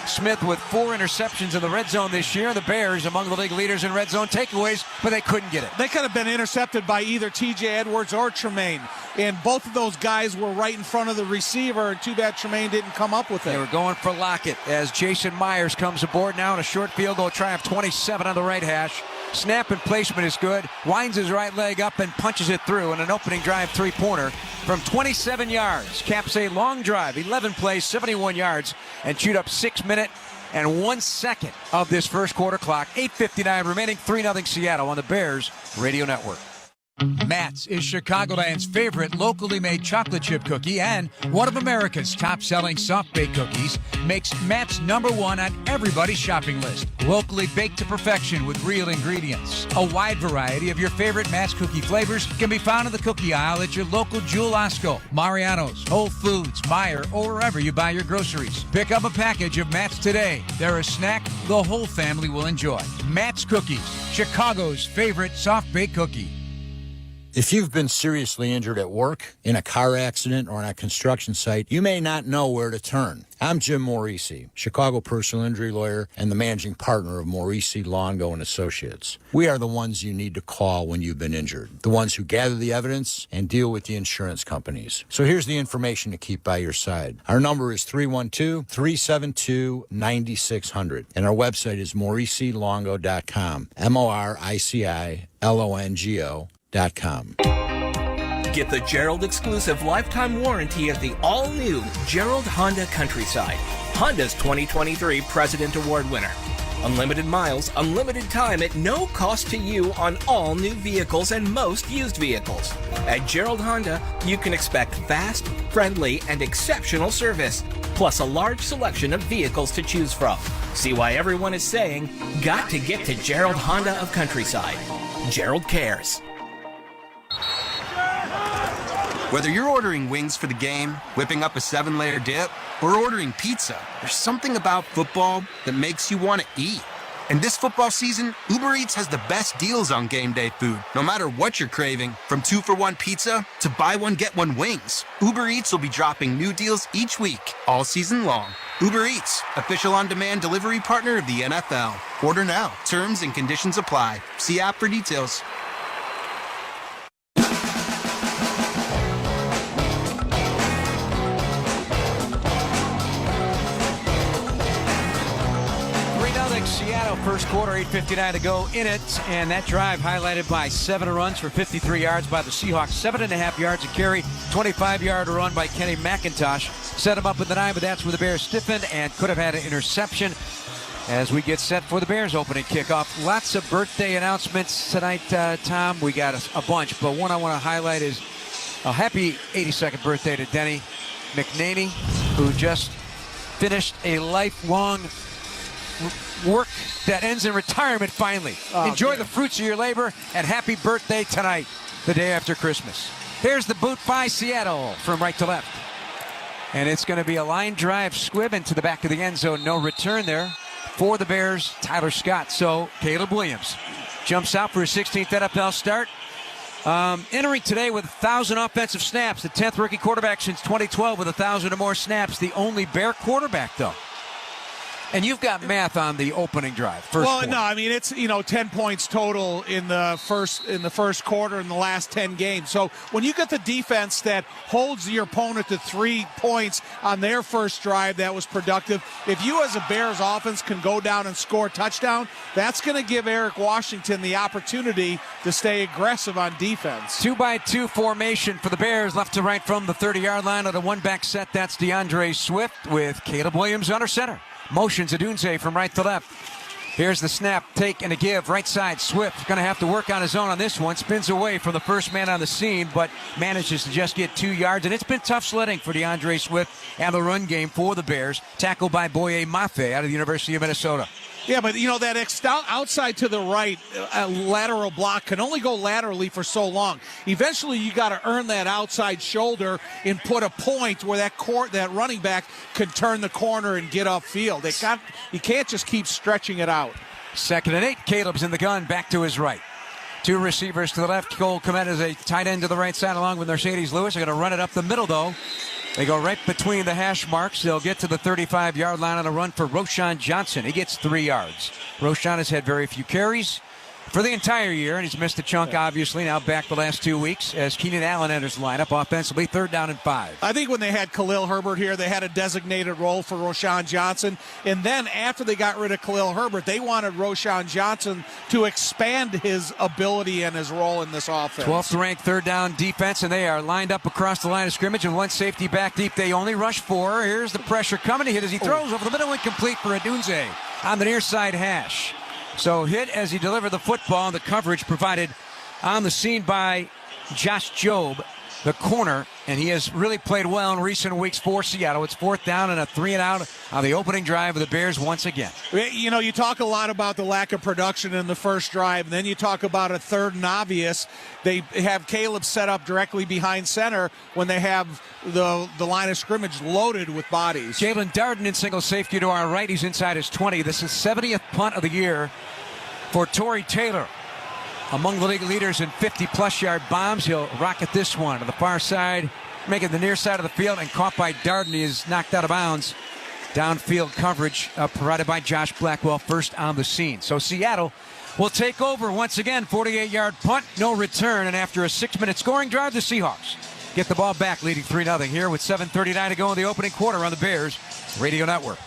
Smith with 4 interceptions in the red zone this year. The Bears among the league leaders in red zone takeaways, but they couldn't get it. They could have been intercepted by either TJ Edwards or Tremaine, and both of those guys were right in front of the receiver, and too bad Tremaine didn't come up with it. They were going for Lockett as Jason Myers comes aboard now in a short field goal try of 27 on the right hash. Snap and placement is good. Winds his right leg up and punches it through in an opening drive 3-pointer from 27 yards. Caps a long drive, 11 plays, 71 yards, and chewed up 6 minutes and 1 second of this first quarter clock. 8:59 remaining, 3-0 Seattle on the Bears Radio Network. Matt's is Chicagoland's favorite locally made chocolate chip cookie and one of America's top-selling soft-baked cookies, makes Matt's #1 on everybody's shopping list. Locally baked to perfection with real ingredients. A wide variety of your favorite Matt's cookie flavors can be found in the cookie aisle at your local Jewel Osco, Mariano's, Whole Foods, Meijer, or wherever you buy your groceries. Pick up a package of Matt's today. They're a snack the whole family will enjoy. Matt's Cookies, Chicago's favorite soft-baked cookie. If you've been seriously injured at work, in a car accident, or on a construction site, you may not know where to turn. I'm Jim Morisi, Chicago personal injury lawyer and the managing partner of Morisi, Longo & Associates. We are the ones you need to call when you've been injured, the ones who gather the evidence and deal with the insurance companies. So here's the information to keep by your side. Our number is 312-372-9600, and our website is morisilongo.com, MORICILONGO.com. Get the Gerald exclusive lifetime warranty of the all-new Gerald Honda Countryside, Honda's 2023 President Award winner. Unlimited miles, unlimited time at no cost to you on all new vehicles and most used vehicles. At Gerald Honda, you can expect fast, friendly, and exceptional service, plus a large selection of vehicles to choose from. See why everyone is saying, got to get to Gerald Honda of Countryside. Gerald cares. Whether you're ordering wings for the game, whipping up a 7-layer dip, or ordering pizza, there's something about football that makes you want to eat. And this football season, Uber Eats has the best deals on game day food. No matter what you're craving, from 2-for-1 pizza to buy one, get one wings, Uber Eats will be dropping new deals each week, all season long. Uber Eats, official on-demand delivery partner of the NFL. Order now. Terms and conditions apply. See app for details. Seattle, first quarter, 8:59 to go in it, and that drive highlighted by 7 runs for 53 yards by the Seahawks, 7.5 yards a carry, 25-yard run by Kenny McIntosh. Set him up with the 9, but that's where the Bears stiffened and could have had an interception. As we get set for the Bears opening kickoff. Lots of birthday announcements tonight, Tom. We got a bunch, but one I want to highlight is a happy 82nd birthday to Denny McNaney, who just finished a lifelong work that ends in retirement finally. Enjoy the fruits of your labor, and happy birthday tonight, the day after Christmas. Here's the boot by Seattle from right to left. And it's going to be a line drive squib into the back of the end zone. No return there for the Bears, Tyler Scott. So Caleb Williams jumps out for his 16th NFL start. Entering today with 1,000 offensive snaps, the 10th rookie quarterback since 2012 with 1,000 or more snaps. The only Bear quarterback, though. And you've got math on the opening drive. No, I mean it's 10 points total in the first quarter in the last 10 games. So when you get the defense that holds your opponent to 3 points on their first drive, that was productive. If you as a Bears offense can go down and score a touchdown, that's going to give Eric Washington the opportunity to stay aggressive on defense. 2-by-2 formation for the Bears, left to right from the 30-yard line on a one-back set. That's DeAndre Swift with Caleb Williams under center. Motions Adunze from right to left. Here's the snap, take, and a give. Right side, Swift going to have to work on his own on this one. Spins away from the first man on the scene, but manages to just get 2 yards. And it's been tough sledding for DeAndre Swift and the run game for the Bears. Tackled by Boye Mafe out of the University of Minnesota. Yeah, but that outside to the right lateral block can only go laterally for so long. Eventually, you got to earn that outside shoulder and put a point where that running back can turn the corner and get upfield. You can't just keep stretching it out. 2nd and 8. Caleb's in the gun, back to his right. 2 receivers to the left. Cole Kmet is a tight end to the right side along with Mercedes Lewis. They're going to run it up the middle, though. They go right between the hash marks. They'll get to the 35-yard line on a run for Roschon Johnson. He gets 3 yards. Roschon has had very few carries for the entire year, and he's missed a chunk, obviously, now back the last 2 weeks as Keenan Allen enters the lineup offensively, 3rd down and 5. I think when they had Khalil Herbert here, they had a designated role for Roschon Johnson, and then after they got rid of Khalil Herbert, they wanted Roschon Johnson to expand his ability and his role in this offense. 12th ranked 3rd down defense, and they are lined up across the line of scrimmage, and 1 safety back deep. They only rush 4. Here's the pressure coming. He hit as he throws over the middle, incomplete for Adunze on the near side hash. So hit as he delivered the football, and the coverage provided on the scene by Josh Jobe, the corner, and he has really played well in recent weeks for Seattle. It's 4th down and a 3-and-out on the opening drive of the Bears once again. You know, you talk a lot about the lack of production in the first drive, and then you talk about a 3rd and obvious. They have Caleb set up directly behind center when they have the line of scrimmage loaded with bodies. Jalen Darden in single safety to our right. He's inside his 20. This is 70th punt of the year for Torrey Taylor. Among the league leaders in 50-plus yard bombs. He'll rocket this one to the far side, making the near side of the field, and caught by Darden. He is knocked out of bounds. Downfield coverage provided by Josh Blackwell, first on the scene. So Seattle will take over once again. 48-yard punt, no return, and after a 6-minute scoring drive, the Seahawks get the ball back, leading 3-0 here with 7:39 to go in the opening quarter on the Bears Radio Network.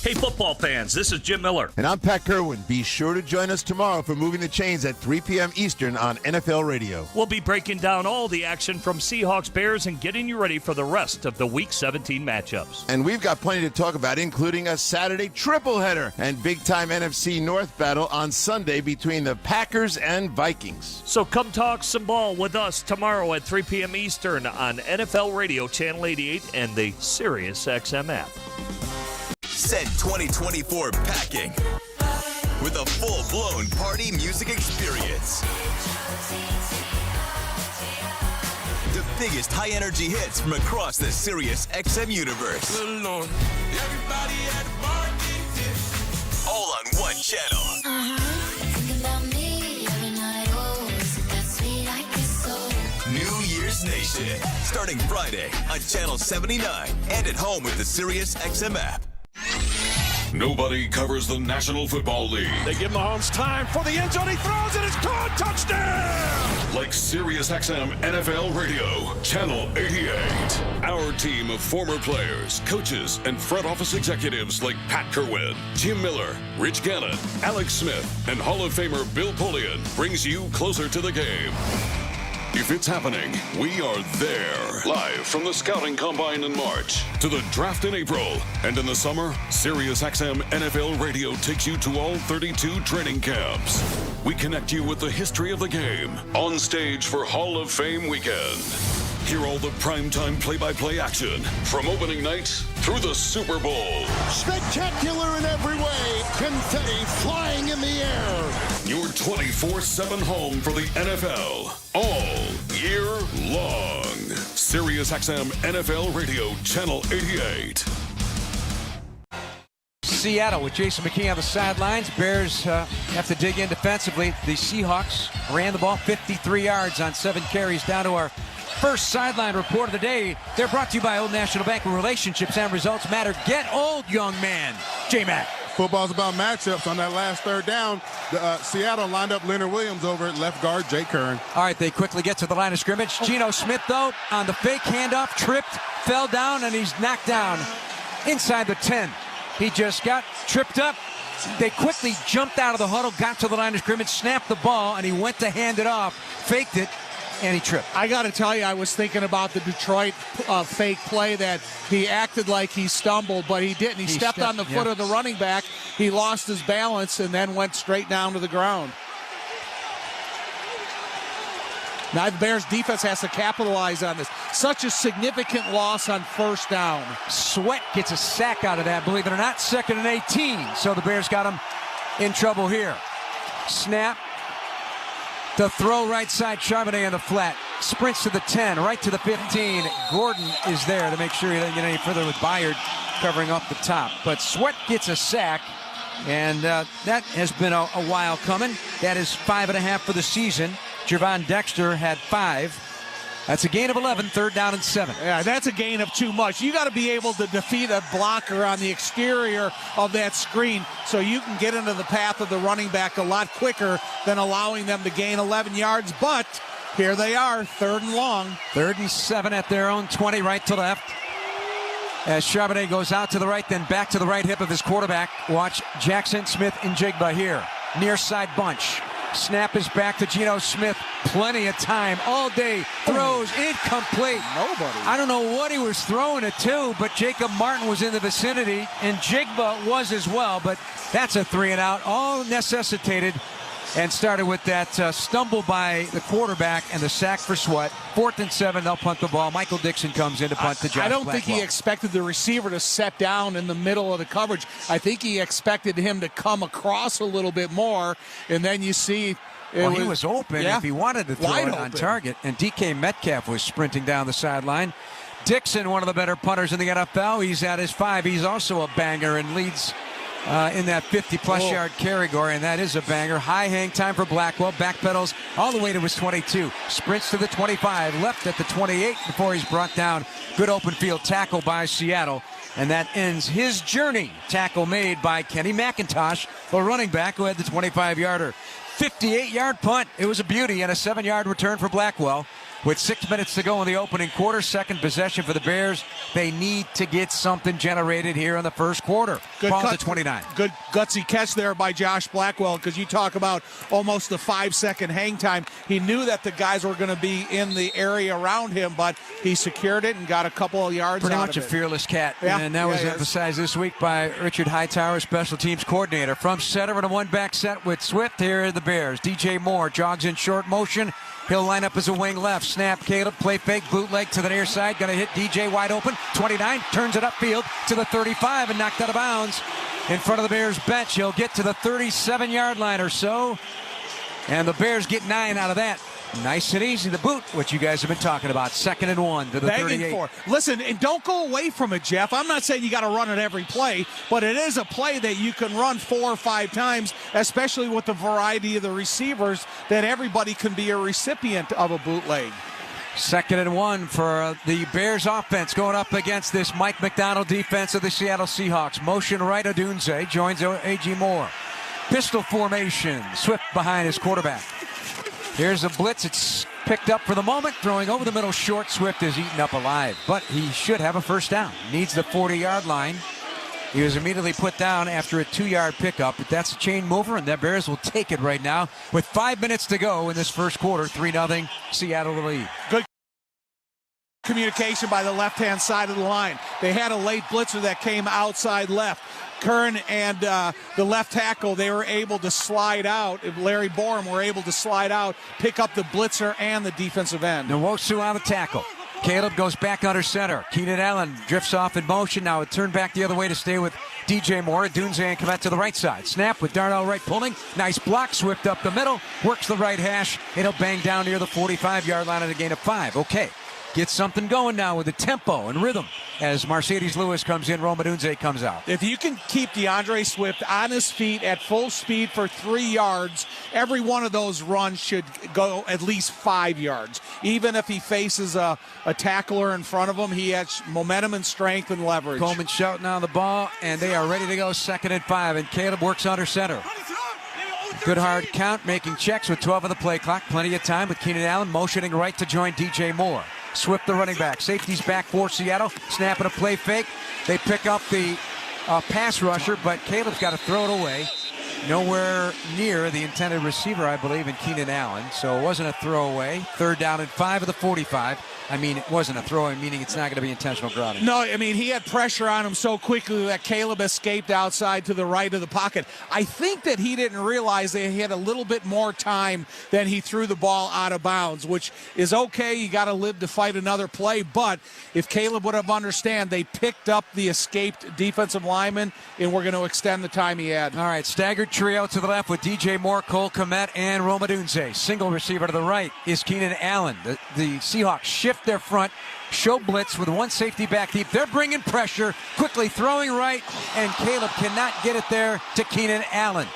Hey, football fans, this is Jim Miller. And I'm Pat Kerwin. Be sure to join us tomorrow for Moving the Chains at 3 p.m. Eastern on NFL Radio. We'll be breaking down all the action from Seahawks Bears and getting you ready for the rest of the Week 17 matchups. And we've got plenty to talk about, including a Saturday triple header and big-time NFC North battle on Sunday between the Packers and Vikings. So come talk some ball with us tomorrow at 3 p.m. Eastern on NFL Radio Channel 88 and the SiriusXM app. Send 2024 packing with a full-blown party music experience. The biggest high-energy hits from across the SiriusXM universe. All on one channel. New Year's Nation, starting Friday on Channel 79 and at home with the SiriusXM app. Nobody covers the National Football League. They give Mahomes time for the end zone. He throws it. It's caught. Touchdown! Like SiriusXM NFL Radio, Channel 88. Our team of former players, coaches, and front office executives like Pat Kerwin, Jim Miller, Rich Gannon, Alex Smith, and Hall of Famer Bill Polian brings you closer to the game. If it's happening, we are there. Live from the Scouting Combine in March to the draft in April. And in the summer, SiriusXM NFL Radio takes you to all 32 training camps. We connect you with the history of the game on stage for Hall of Fame weekend. Hear all the primetime play-by-play action from opening night through the Super Bowl. Spectacular in every way. Confetti flying in the air. Your 24/7 home for the NFL all year long. SiriusXM NFL Radio Channel 88. Seattle with Jason McKee on the sidelines. Bears have to dig in defensively. The Seahawks ran the ball 53 yards on 7 carries. Down to our first sideline report of the day. They're brought to you by Old National Bank, where relationships and results matter. Get old, young man. J-Mac. Football's about matchups. On that last 3rd down, Seattle lined up Leonard Williams over at left guard Jake Curran. All right, they quickly get to the line of scrimmage. Geno Smith, though, on the fake handoff, tripped, fell down, and he's knocked down inside the 10. He just got tripped up. They quickly jumped out of the huddle, got to the line of scrimmage, snapped the ball, and he went to hand it off, faked it, and he tripped. I got to tell you, I was thinking about the Detroit fake play that he acted like he stumbled, but he didn't. He stepped on the foot of the running back. He lost his balance and then went straight down to the ground. Now the Bears defense has to capitalize on this. Such a significant loss on 1st down. Sweat gets a sack out of that, believe it or not. 2nd and 18. So the Bears got him in trouble here. Snap. To throw right side, Charbonnet in the flat. Sprints to the 10, right to the 15. Gordon is there to make sure he doesn't get any further with Byard covering up the top. But Sweat gets a sack, and that has been a while coming. That is 5.5 for the season. Javon Dexter had 5. That's a gain of 11, 3rd down and 7. Yeah, that's a gain of too much. You got to be able to defeat a blocker on the exterior of that screen so you can get into the path of the running back a lot quicker than allowing them to gain 11 yards. But here they are, 3rd and long. 3rd and 7 at their own 20, right to left. As Charbonnet goes out to the right, then back to the right hip of his quarterback. Watch Jackson, Smith, and Jigba here. Near side bunch. Snap is back to Geno Smith. Plenty of time all day. Throws incomplete. Nobody. I don't know what he was throwing it to, but Jacob Martin was in the vicinity, and Jigba was as well. But that's a 3-and-out. All necessitated and started with that stumble by the quarterback and the sack for Sweat. 4th and 7, they'll punt the ball. Michael Dixon comes in to punt to Josh I don't think he Blackwell. expected the receiver to set down in the middle of the coverage. I think he expected him to come across a little bit more, and then you see... He was open if he wanted to throw Wide it on open. target, and DK Metcalf was sprinting down the sideline. Dixon, one of the better punters in the NFL. He's at his 5. He's also a banger and leads in that 50-plus yard category, and that is a banger. High hang time for Blackwell. Backpedals all the way to his 22. Sprints to the 25. Left at the 28 before he's brought down. Good open field tackle by Seattle. And that ends his journey. Tackle made by Kenny McIntosh, the running back who had the 25-yarder. 58-yard punt. It was a beauty, and a 7-yard return for Blackwell. With 6 minutes to go in the opening quarter, second possession for the Bears. They need to get something generated here in the first quarter. Ball's at 29. Good gutsy catch there by Josh Blackwell, because you talk about almost a 5-second hang time. He knew that the guys were going to be in the area around him, but he secured it and got a couple of yards Pretty out much of a it. fearless cat. Yeah, And that was emphasized this week by Richard Hightower, special teams coordinator. From center in a one-back set with Swift, here are the Bears. DJ Moore jogs in short motion. He'll line up as a wing left. Snap, Caleb, play fake, bootleg to the near side. Going to hit DJ wide open. 29, turns it upfield to the 35 and knocked out of bounds. In front of the Bears bench, he'll get to the 37-yard line or so. And the Bears get 9 out of that. Nice and easy, the boot, which you guys have been talking about. 2nd and 1 to the Begging 38. for. Listen, and don't go away from it, Jeff. I'm not saying you got to run it every play, but it is a play that you can run 4 or 5 times, especially with the variety of the receivers, that everybody can be a recipient of a bootleg. 2nd and 1 for the Bears offense going up against this Mike McDonald defense of the Seattle Seahawks. Motion right, Odunze joins A.G. Moore. Pistol formation, Swift behind his quarterback. Here's a blitz. It's picked up for the moment. Throwing over the middle short. Swift is eaten up alive, but he should have a first down. Needs the 40-yard line. He was immediately put down after a 2-yard pickup, but that's a chain mover, and the Bears will take it right now with 5 minutes to go in this first quarter. 3-0 Seattle the lead. Good communication by the left-hand side of the line. They had a late blitzer that came outside left. Kern and the left tackle, they were able to slide out. Larry Borum were able to slide out, pick up the blitzer and the defensive end. Nwosu on the tackle. Caleb goes back under center. Keenan Allen drifts off in motion. Now it turned back the other way to stay with DJ Moore. Dunze and Kmet to the right side. Snap with Darnell Wright pulling. Nice block. Swift up the middle. Works the right hash. It'll bang down near the 45-yard line at a gain of 5. Okay. Get something going now with the tempo and rhythm as Mercedes Lewis comes in, Rome Odunze comes out. If you can keep DeAndre Swift on his feet at full speed for 3 yards, every one of those runs should go at least 5 yards. Even if he faces a tackler in front of him, he has momentum and strength and leverage. Coleman shouting on the ball, and they are ready to go 2nd and 5, and Caleb works under center. Good hard count, making checks with 12 on the play clock. Plenty of time with Keenan Allen motioning right to join DJ Moore. Swift the running back. Safety's back for Seattle. Snapping a play fake. They pick up the pass rusher, but Caleb's got to throw it away. Nowhere near the intended receiver, I believe, in Keenan Allen. So it wasn't a throwaway. 3rd down and 5 of the 45. I mean, it wasn't a throwaway, meaning it's not going to be intentional grounding. No, I mean, he had pressure on him so quickly that Caleb escaped outside to the right of the pocket. I think that he didn't realize that he had a little bit more time than he threw the ball out of bounds, which is okay. You got to live to fight another play. But if Caleb would have understood, they picked up the escaped defensive lineman, and we're going to extend the time he had. All right, staggered trio to the left with DJ Moore, Cole Kmet, and Rome Odunze. Single receiver to the right is Keenan Allen. The Seahawks shift their front, show blitz with one safety back deep. They're bringing pressure, quickly throwing right, and Caleb cannot get it there to Keenan Allen.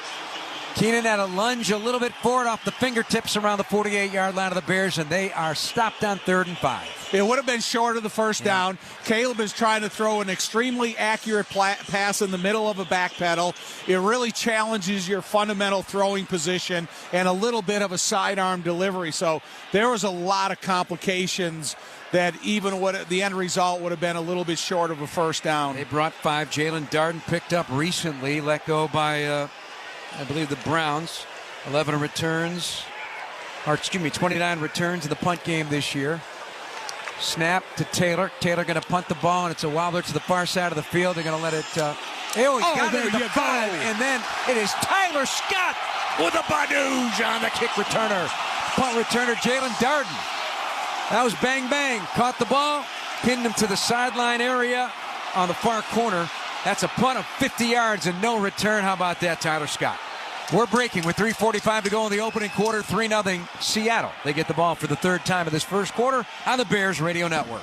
Keenan had a lunge a little bit forward off the fingertips around the 48-yard line of the Bears, and they are stopped on 3rd and 5. It would have been short of the first down. Caleb is trying to throw an extremely accurate pass in the middle of a back pedal. It really challenges your fundamental throwing position and a little bit of a sidearm delivery. So there was a lot of complications that even the end result would have been a little bit short of a first down. They brought 5. Jalen Darden picked up recently, let go by I believe the Browns. 11 returns, 29 returns in the punt game this year. Snap to Taylor. Taylor going to punt the ball, and it's a wobbler to the far side of the field. They're going to let it. He's got it at the 5, and then it is Tyler Scott with a badoosh on the kick returner. Punt returner Jalen Darden. That was bang bang. Caught the ball, pinned him to the sideline area on the far corner. That's a punt of 50 yards and no return. How about that, Tyler Scott? We're breaking with 3:45 to go in the opening quarter. 3-0 Seattle. They get the ball for the third time in this first quarter on the Bears Radio Network.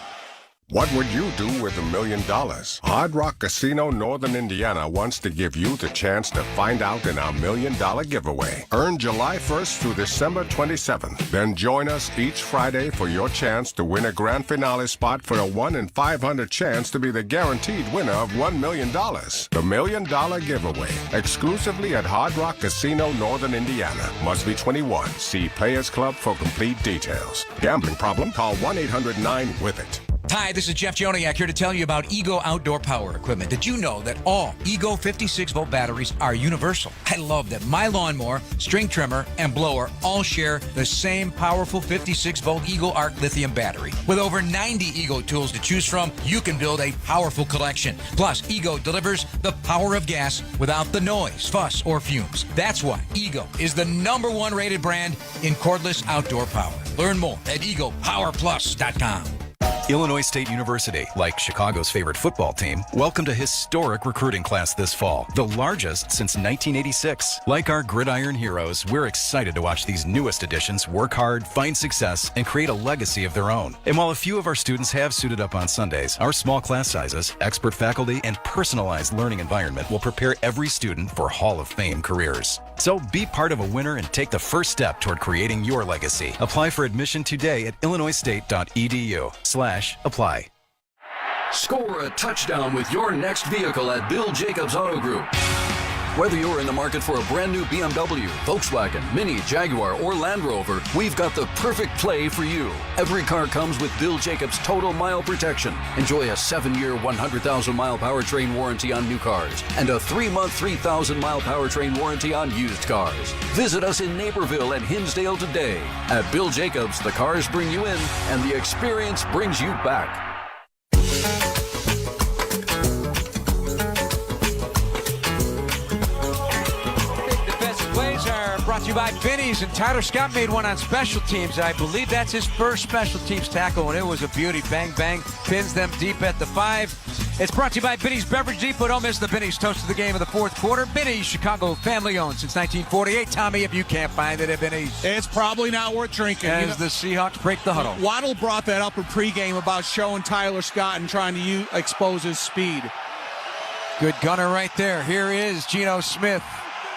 What would you do with $1 million? Hard Rock Casino Northern Indiana wants to give you the chance to find out in our $1 million giveaway. Earn July 1st through December 27th. Then join us each Friday for your chance to win a grand finale spot for a 1 in 500 chance to be the guaranteed winner of $1 million. The $1 million giveaway, exclusively at Hard Rock Casino Northern Indiana. Must be 21. See Players Club for complete details. Gambling problem? Call 1-800-9-WITH-IT. Hi, this is Jeff Joniak here to tell you about Ego Outdoor Power Equipment. Did you know that all Ego 56-volt batteries are universal? I love that my lawnmower, string trimmer, and blower all share the same powerful 56-volt Ego Arc lithium battery. With over 90 Ego tools to choose from, you can build a powerful collection. Plus, Ego delivers the power of gas without the noise, fuss, or fumes. That's why Ego is the #1 rated brand in cordless outdoor power. Learn more at egopowerplus.com. Illinois State University, like Chicago's favorite football team, welcomed a historic recruiting class this fall, the largest since 1986. Like our gridiron heroes, we're excited to watch these newest additions work hard, find success, and create a legacy of their own. And while a few of our students have suited up on Sundays, our small class sizes, expert faculty, and personalized learning environment will prepare every student for Hall of Fame careers. So be part of a winner and take the first step toward creating your legacy. Apply for admission today at illinoisstate.edu/apply. Score a touchdown with your next vehicle at Bill Jacobs Auto Group. Whether you're in the market for a brand new BMW, Volkswagen, Mini, Jaguar, or Land Rover, we've got the perfect play for you. Every car comes with Bill Jacobs Total Mile Protection. Enjoy a 7-year, 100,000-mile powertrain warranty on new cars and a 3-month, 3,000-mile powertrain warranty on used cars. Visit us in Naperville and Hinsdale today. At Bill Jacobs, the cars bring you in and the experience brings you back. Brought to you by Benny's, and Tyler Scott made one on special teams. I believe that's his first special teams tackle, and it was a beauty. Bang, bang, pins them deep at the 5. It's brought to you by Benny's Beverage Depot. Don't miss the Benny's Toast of the Game of the fourth quarter. Benny's, Chicago family-owned since 1948. Tommy, if you can't find it at Benny's, it's probably not worth drinking. As the Seahawks break the huddle. Waddle brought that up in pregame about showing Tyler Scott and trying to expose his speed. Good gunner right there. Here is Geno Smith.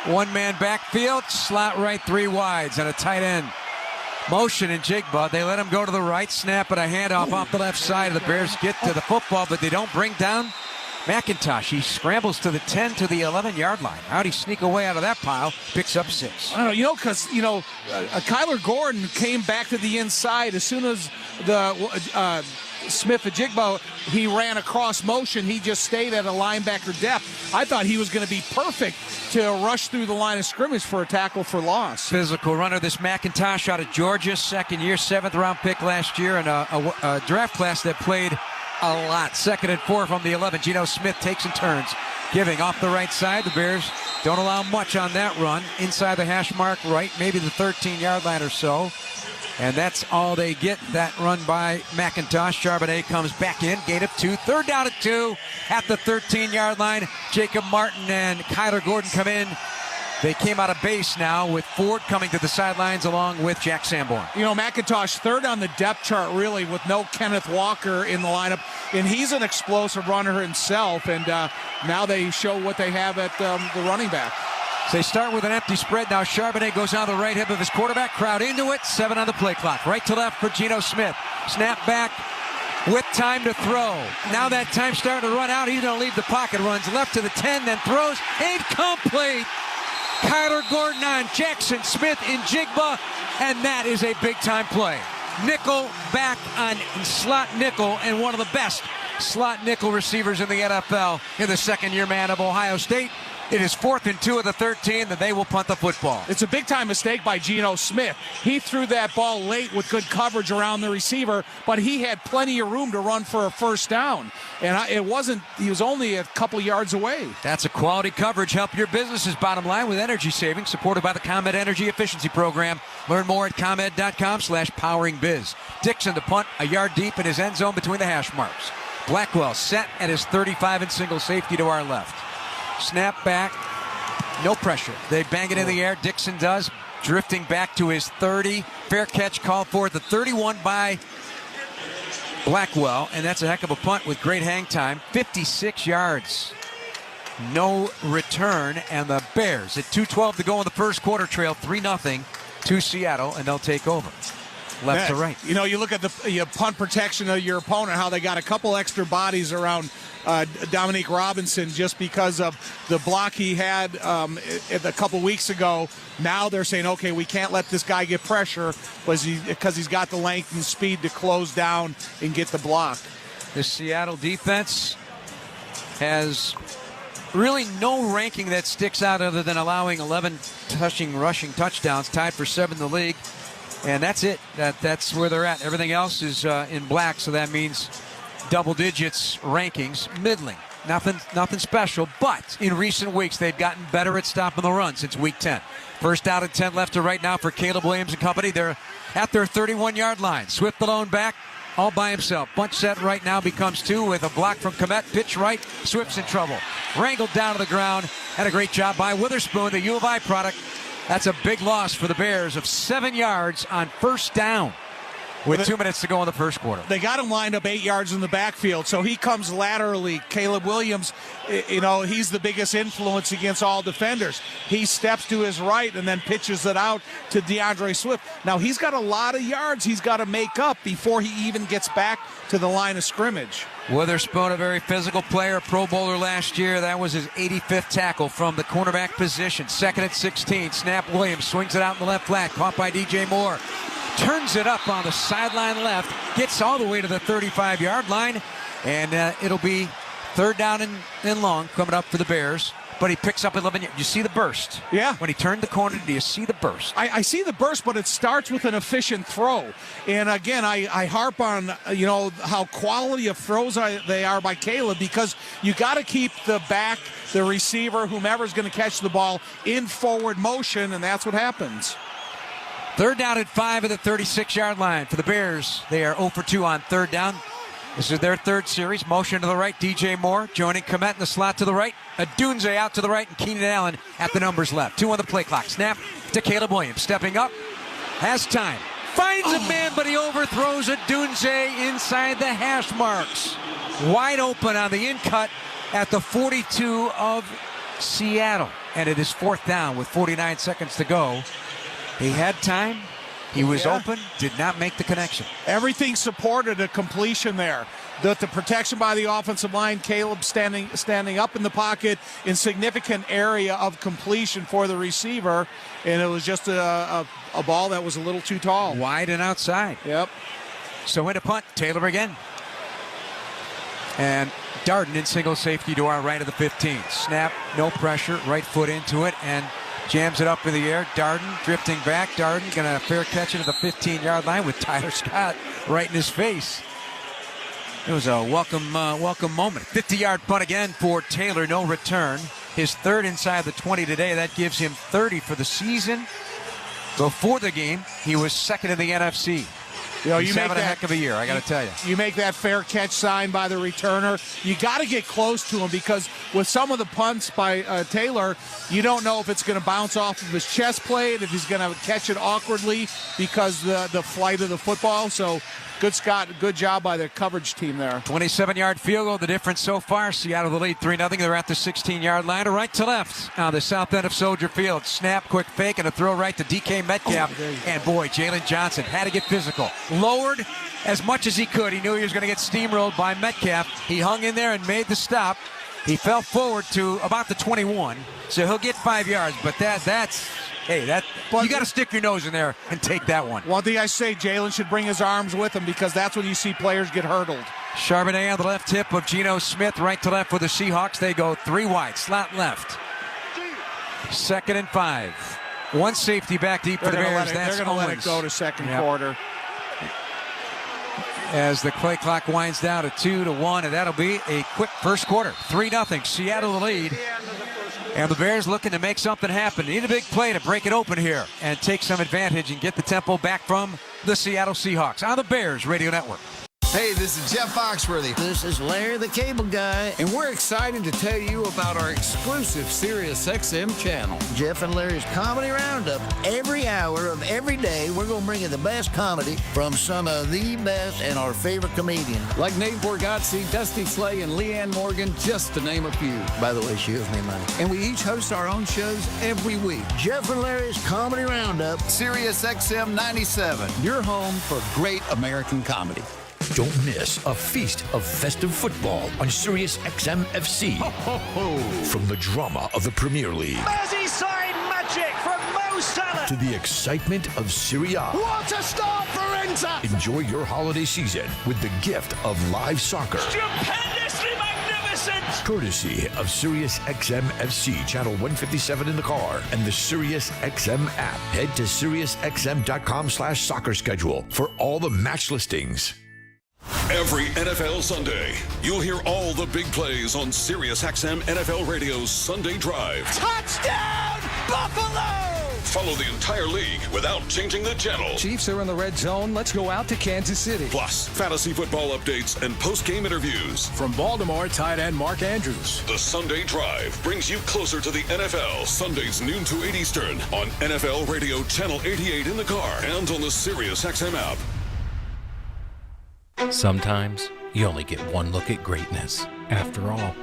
One-man backfield, slot right, 3 wides, and a tight end. Motion in Jigba. They let him go to the right, snap and a handoff off the left side. The Bears get to the football, but they don't bring down McIntosh. He scrambles to the 10 to the 11-yard line. How'd he sneak away out of that pile? Picks up 6. I don't know, because, Kyler Gordon came back to the inside as soon as the Smith-Njigba, he ran across motion. He just stayed at a linebacker depth. I thought he was going to be perfect to rush through the line of scrimmage for a tackle for loss. Physical runner, this McIntosh out of Georgia, second year, 7th-round pick last year, and a draft class that played a lot. 2nd and 4 from the 11. Geno Smith takes and turns, giving off the right side. The Bears don't allow much on that run. Inside the hash mark, right, maybe the 13-yard line or so. And that's all they get, that run by McIntosh. Charbonnet comes back in, gain of 2. 3rd down at 2 at the 13-yard line. Jacob Martin and Kyler Gordon come in. They came out of base now with Ford coming to the sidelines along with Jack Sanborn. McIntosh 3rd on the depth chart, really, with no Kenneth Walker in the lineup. And he's an explosive runner himself. And now they show what they have at the running back. So they start with an empty spread. Now Charbonnet goes on the right hip of his quarterback. Crowd into it. 7 on the play clock. Right to left for Geno Smith. Snap back with time to throw. Now that time's starting to run out. He's going to leave the pocket. Runs left to the 10, then throws. Incomplete. Kyler Gordon on Jackson Smith-Njigba. And that is a big-time play. Nickel back on slot nickel, and one of the best slot nickel receivers in the NFL in the 2nd-year man of Ohio State. It is 4th and 2 of the 13 that they will punt the football. It's a big-time mistake by Geno Smith. He threw that ball late with good coverage around the receiver, but he had plenty of room to run for a first down. And he was only a couple yards away. That's a quality coverage. Help your business's bottom line with energy savings, supported by the ComEd Energy Efficiency Program. Learn more at ComEd.com/poweringbiz. Dixon to punt a yard deep in his end zone between the hash marks. Blackwell set at his 35 and single safety to our left. Snap back, no pressure. They bang it in the air. Dixon does, drifting back to his 30. Fair catch called for at the 31 by Blackwell, and that's a heck of a punt with great hang time. 56 yards. No return, and the Bears at 2:12 to go in the first quarter trail 3-0 to Seattle, and they'll take over. Left to right. You know, you look at the punt protection of your opponent, how they got a couple extra bodies around Dominique Robinson just because of the block he had a couple weeks ago. Now they're saying, okay, we can't let this guy get pressure because he's got the length and speed to close down and get the block. The Seattle defense has really no ranking that sticks out other than allowing 11 rushing touchdowns, tied for 7th in the league. And that's it. That's where they're at. Everything else is in black, so that means double digits rankings, middling. Nothing special, but in recent weeks they've gotten better at stopping the run since week 10. First down and 10 left to right now for Caleb Williams and company. They're at their 31-yard line. Swift alone back, all by himself. Bunch set right now becomes 2 with a block from Komet. Pitch right, Swift's in trouble. Wrangled down to the ground, and a great job by Witherspoon, the U of I product. That's a big loss for the Bears of 7 yards on first down with 2 minutes to go in the first quarter. They got him lined up 8 yards in the backfield, so he comes laterally. Caleb Williams, you know, he's the biggest influence against all defenders. He steps to his right and then pitches it out to DeAndre Swift. Now, he's got a lot of yards he's got to make up before he even gets back to the line of scrimmage. Witherspoon, a very physical player, Pro Bowler last year. That was his 85th tackle from the cornerback position. 2nd and 16. Snap Williams swings it out in the left flat. Caught by DJ Moore. Turns it up on the sideline left. Gets all the way to the 35-yard line. And it'll be 3rd down and long coming up for the Bears. But he picks up 11 yards. You see the burst? Yeah. When he turned the corner, do you see the burst? I see the burst, but it starts with an efficient throw. And again, I harp on, you know, how quality of throws they are by Caleb, because you got to keep the back, the receiver, whomever's going to catch the ball in forward motion, and that's what happens. 3rd down and 5 at the 36-yard line for the Bears. They are 0 for 2 on 3rd down. This is their 3rd series. Motion to the right, DJ Moore joining Komet in the slot to the right. Adunze out to the right, and Keenan Allen at the numbers left. 2 on the play clock. Snap to Caleb Williams. Stepping up. Has time. Finds a man, but he overthrows Adunze inside the hash marks. Wide open on the in-cut at the 42 of Seattle. And it is 4th down with 49 seconds to go. He had time. He was open, did not make the connection. Everything supported a completion there. The protection by the offensive line, Caleb standing up in the pocket in significant area of completion for the receiver, and it was just a ball that was a little too tall. Wide and outside. Yep. So in a punt, Taylor again. And Darden in single safety to our right of the 15. Snap, no pressure, right foot into it, and jams it up in the air. Darden drifting back. Darden going to fair catch it at the 15-yard line with Tyler Scott right in his face. It was a welcome moment. 50-yard punt again for Taylor. No return. His 3rd inside the 20 today. That gives him 30 for the season. Before the game, he was 2nd in the NFC. You know, He's having a heck of a year, I got to tell you. You make that fair catch sign by the returner. You got to get close to him, because with some of the punts by Taylor, you don't know if it's going to bounce off of his chest plate, if he's going to catch it awkwardly because the flight of the football. So good job by the coverage team there. 27-yard field goal, the difference so far. Seattle the lead 3-0. They're at the 16-yard line, right to left on the south end of Soldier Field. Snap, quick fake, and a throw right to DK Metcalf. And boy, Jalen Johnson had to get physical. Lowered as much as he could. He knew he was going to get steamrolled by Metcalf. He hung in there and made the stop. He fell forward to about the 21, so he'll get 5 yards. But that's you got to stick your nose in there and take that one. One thing I say, Jalen should bring his arms with him, because that's when you see players get hurdled. Charbonnet on the left hip of Geno Smith, right to left for the Seahawks. They go 3 wide, slot left. 2nd and 5. One safety back deep for the Bears. They're going to let it go to second quarter. As the play clock winds down to 2-1, and that'll be a quick first quarter. 3-0. Seattle the lead. And the Bears looking to make something happen. Need a big play to break it open here and take some advantage and get the tempo back from the Seattle Seahawks on the Bears Radio Network. Hey, this is Jeff Foxworthy. This is Larry the Cable Guy. And we're excited to tell you about our exclusive SiriusXM channel. Jeff and Larry's Comedy Roundup. Every hour of every day, we're going to bring you the best comedy from some of the best and our favorite comedians. Like Nate Borgazzi, Dusty Slay, and Leanne Morgan, just to name a few. By the way, she owes me money. And we each host our own shows every week. Jeff and Larry's Comedy Roundup. SiriusXM 97, your home for great American comedy. Don't miss a feast of festive football on Sirius XM FC. Ho, ho, ho. From the drama of the Premier League Merseyside magic from Mo Salah to the excitement of Serie A. What a start for Inter! Enjoy your holiday season with the gift of live soccer. Stupendously magnificent! Courtesy of Sirius XM FC, channel 157 in the car, and the Sirius XM app. Head to SiriusXM.com/soccer schedule for all the match listings. Every NFL Sunday, you'll hear all the big plays on SiriusXM NFL Radio's Sunday Drive. Touchdown, Buffalo! Follow the entire league without changing the channel. Chiefs are in the red zone. Let's go out to Kansas City. Plus, fantasy football updates and post-game interviews. From Baltimore, tight end Mark Andrews. The Sunday Drive brings you closer to the NFL. Sundays noon to 8 Eastern on NFL Radio Channel 88 in the car and on the SiriusXM app. Sometimes you only get one look at greatness. After all,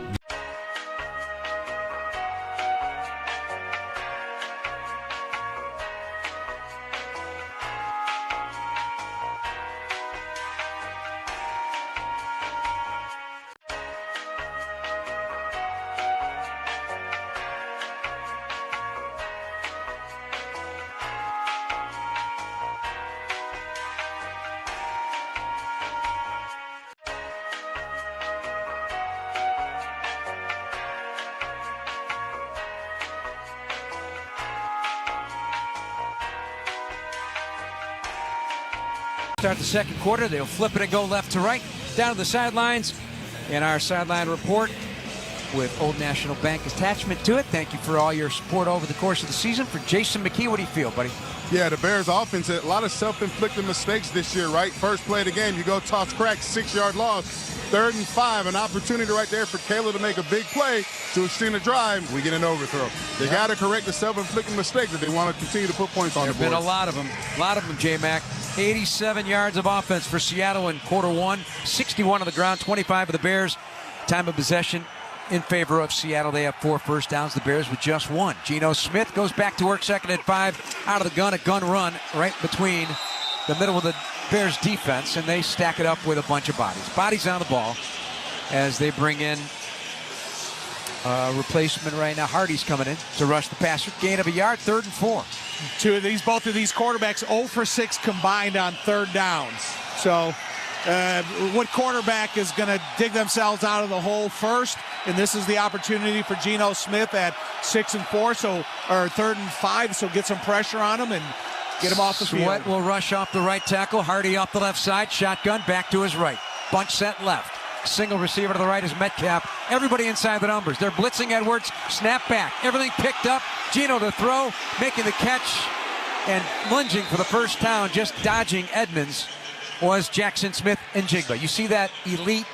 start the second quarter. They'll flip it and go left to right. Down to the sidelines in our sideline report with Old National Bank attachment to it. Thank you for all your support over the course of the season. For Jason McKee, what do you feel, buddy? Yeah, the Bears offense had a lot of self-inflicted mistakes this year, right? First play of the game, you go toss crack, 6-yard loss. 3rd and 5, an opportunity right there for Kayla to make a big play to extend the drive. We get an overthrow. They got to correct the self-inflicted mistakes if they want to continue to put points on the board. There have been a lot of them, J-Mac. 87 yards of offense for Seattle in quarter one, 61 on the ground, 25 of the Bears. Time of possession in favor of Seattle. They have 4 first downs, the Bears with just 1. Geno Smith goes back to work, 2nd and 5, out of the gun, a gun run right between the middle of the Bears defense, and they stack it up with a bunch of bodies. Bodies on the ball as they bring in replacement right now. Hardy's coming in to rush the passer. Gain of a yard, 3rd and 4. Both of these quarterbacks 0 for 6 combined on 3rd downs. So what quarterback is going to dig themselves out of the hole first? And this is the opportunity for Geno Smith at 6 and 4, or 3rd and 5, so get some pressure on him and get him off the field. Sweat will rush off the right tackle. Hardy off the left side. Shotgun back to his right. Bunch set left. Single receiver to the right is Metcalf. Everybody inside the numbers. They're blitzing Edwards. Snap back. Everything picked up. Geno to throw. Making the catch and lunging for the first down. Just dodging Edmonds was Jackson Smith and Jigba. You see that elite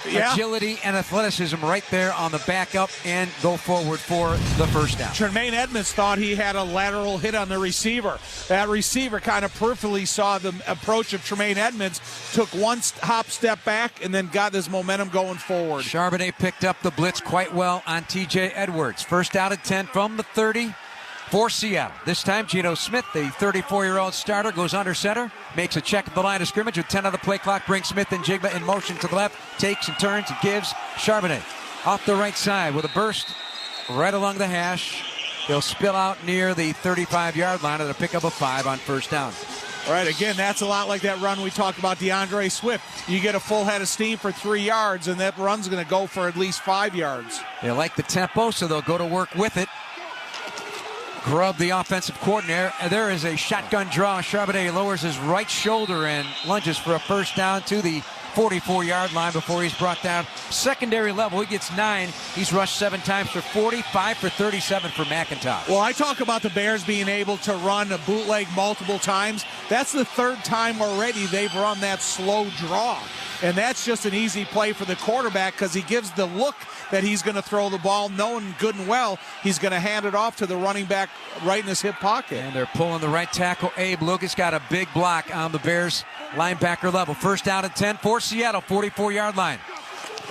agility and athleticism right there on the backup and go forward for the first down. Tremaine Edmonds thought he had a lateral hit on the receiver. That receiver kind of peripherally saw the approach of Tremaine Edmonds, took one hop step back, and then got his momentum going forward. Charbonnet picked up the blitz quite well on TJ Edwards. First down and 10 from the 30 for Seattle. This time, Geno Smith, the 34-year-old starter, goes under center, makes a check at the line of scrimmage with 10 on the play clock, brings Smith and Jigba in motion to the left, takes and turns and gives. Charbonnet off the right side with a burst right along the hash. They'll spill out near the 35-yard line and a pick up a 5 on first down. All right, again, that's a lot like that run we talked about DeAndre Swift. You get a full head of steam for 3 yards, and that run's going to go for at least 5 yards. They like the tempo, so they'll go to work with it. Grubb, the offensive coordinator. And there is a shotgun draw. Charbonnet lowers his right shoulder and lunges for a first down to the 44-yard line before he's brought down. Secondary level, he gets 9. He's rushed 7 times for 45 for 37 for McIntosh. Well, I talk about the Bears being able to run a bootleg multiple times. That's the 3rd time already they've run that slow draw. And that's just an easy play for the quarterback because he gives the look that he's going to throw the ball, knowing good and well he's going to hand it off to the running back right in his hip pocket. And they're pulling the right tackle. Abe Lucas got a big block on the Bears linebacker level. First down and 10 for Seattle, 44-yard line.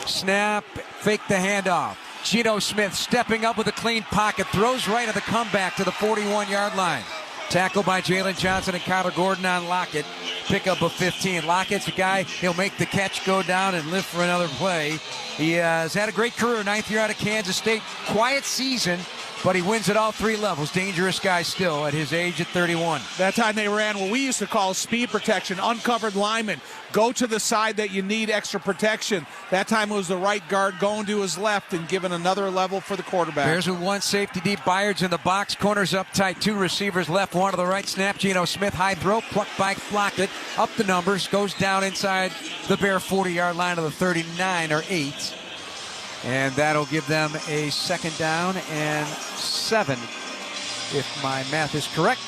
Snap, fake the handoff. Geno Smith stepping up with a clean pocket, throws right at the comeback to the 41-yard line. Tackle by Jalen Johnson and Kyler Gordon on Lockett. Pickup of 15. Lockett's a guy, he'll make the catch, go down, and live for another play. He has had a great career, 9th year out of Kansas State. Quiet season, but he wins at all 3 levels. Dangerous guy still at his age at 31. That time they ran what we used to call speed protection, uncovered lineman. Go to the side that you need extra protection. That time it was the right guard going to his left and giving another level for the quarterback. Bears with 1 safety deep. Byard's in the box. Corners up tight. 2 receivers left. 1 to the right. Snap. Geno Smith. High throw. Plucked by Lockett. Up the numbers. Goes down inside the Bear 40-yard line of the 39 or 8. And that'll give them a 2nd down and 7, if my math is correct,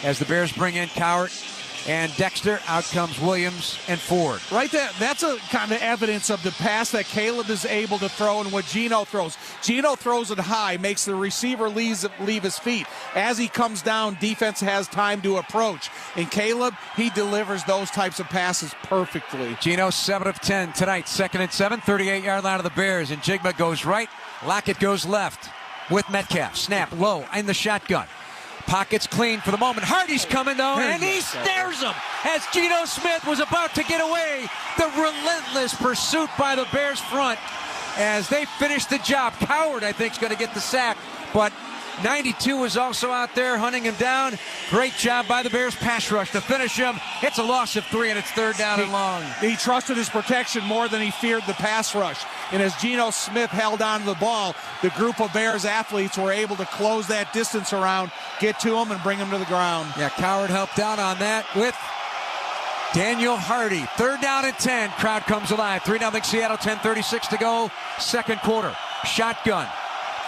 as the Bears bring in Cowart and Dexter. Out comes Williams and Ford. Right there, that's a kind of evidence of the pass that Caleb is able to throw and what Geno throws. Geno throws it high, makes the receiver leave his feet. As he comes down, defense has time to approach. And Caleb, he delivers those types of passes perfectly. Geno 7 of 10 tonight. 2nd and 7, 38-yard line of the Bears. And Jigma goes right. Lockett goes left with Metcalf. Snap low in the shotgun. Pocket's clean for the moment. Hardy's coming, though, and he snares him as Geno Smith was about to get away. The relentless pursuit by the Bears front as they finish the job. Cowart, I think, is going to get the sack, but 92 is also out there hunting him down. Great job by the Bears pass rush to finish him. It's a loss of 3, and it's 3rd down and long. He trusted his protection more than he feared the pass rush. And as Geno Smith held on to the ball, the group of Bears athletes were able to close that distance around, get to him, and bring him to the ground. Yeah, Cowart helped out on that with Daniel Hardy. 3rd down and 10. Crowd comes alive. 3-0 Seattle, 10:36 to go. 2nd quarter. Shotgun.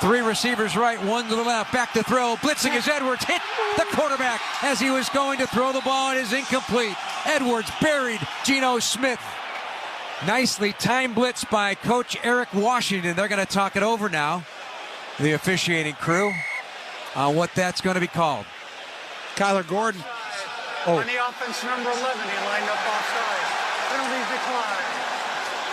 3 receivers right, 1 to the left. Back to throw. Blitzing as Edwards hit the quarterback as he was going to throw the ball. It is incomplete. Edwards buried Geno Smith. Nicely time blitz by Coach Eric Washington. They're going to talk it over now, the officiating crew, on what that's going to be called. Kyler Gordon. On the offense, number 11, he lined up offside. Penalties declined.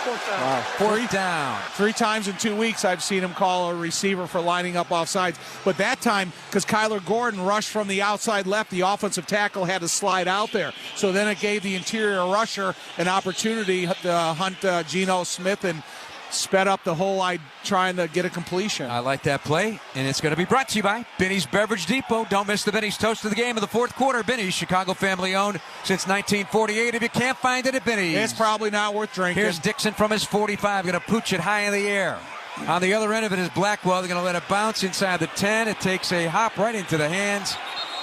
Wow. 4th down. 3 times in 2 weeks I've seen him call a receiver for lining up offsides. But that time, because Kyler Gordon rushed from the outside left, the offensive tackle had to slide out there. So then it gave the interior rusher an opportunity to hunt Geno Smith and sped up the whole line trying to get a completion. I like that play, and it's going to be brought to you by Binny's Beverage Depot. Don't miss the Binny's Toast of the Game of the 4th quarter. Binny's, Chicago family-owned since 1948. If you can't find it at Binny's, it's probably not worth drinking. Here's Dixon from his 45, going to pooch it high in the air. On the other end of it is Blackwell. They're going to let it bounce inside the 10. It takes a hop right into the hands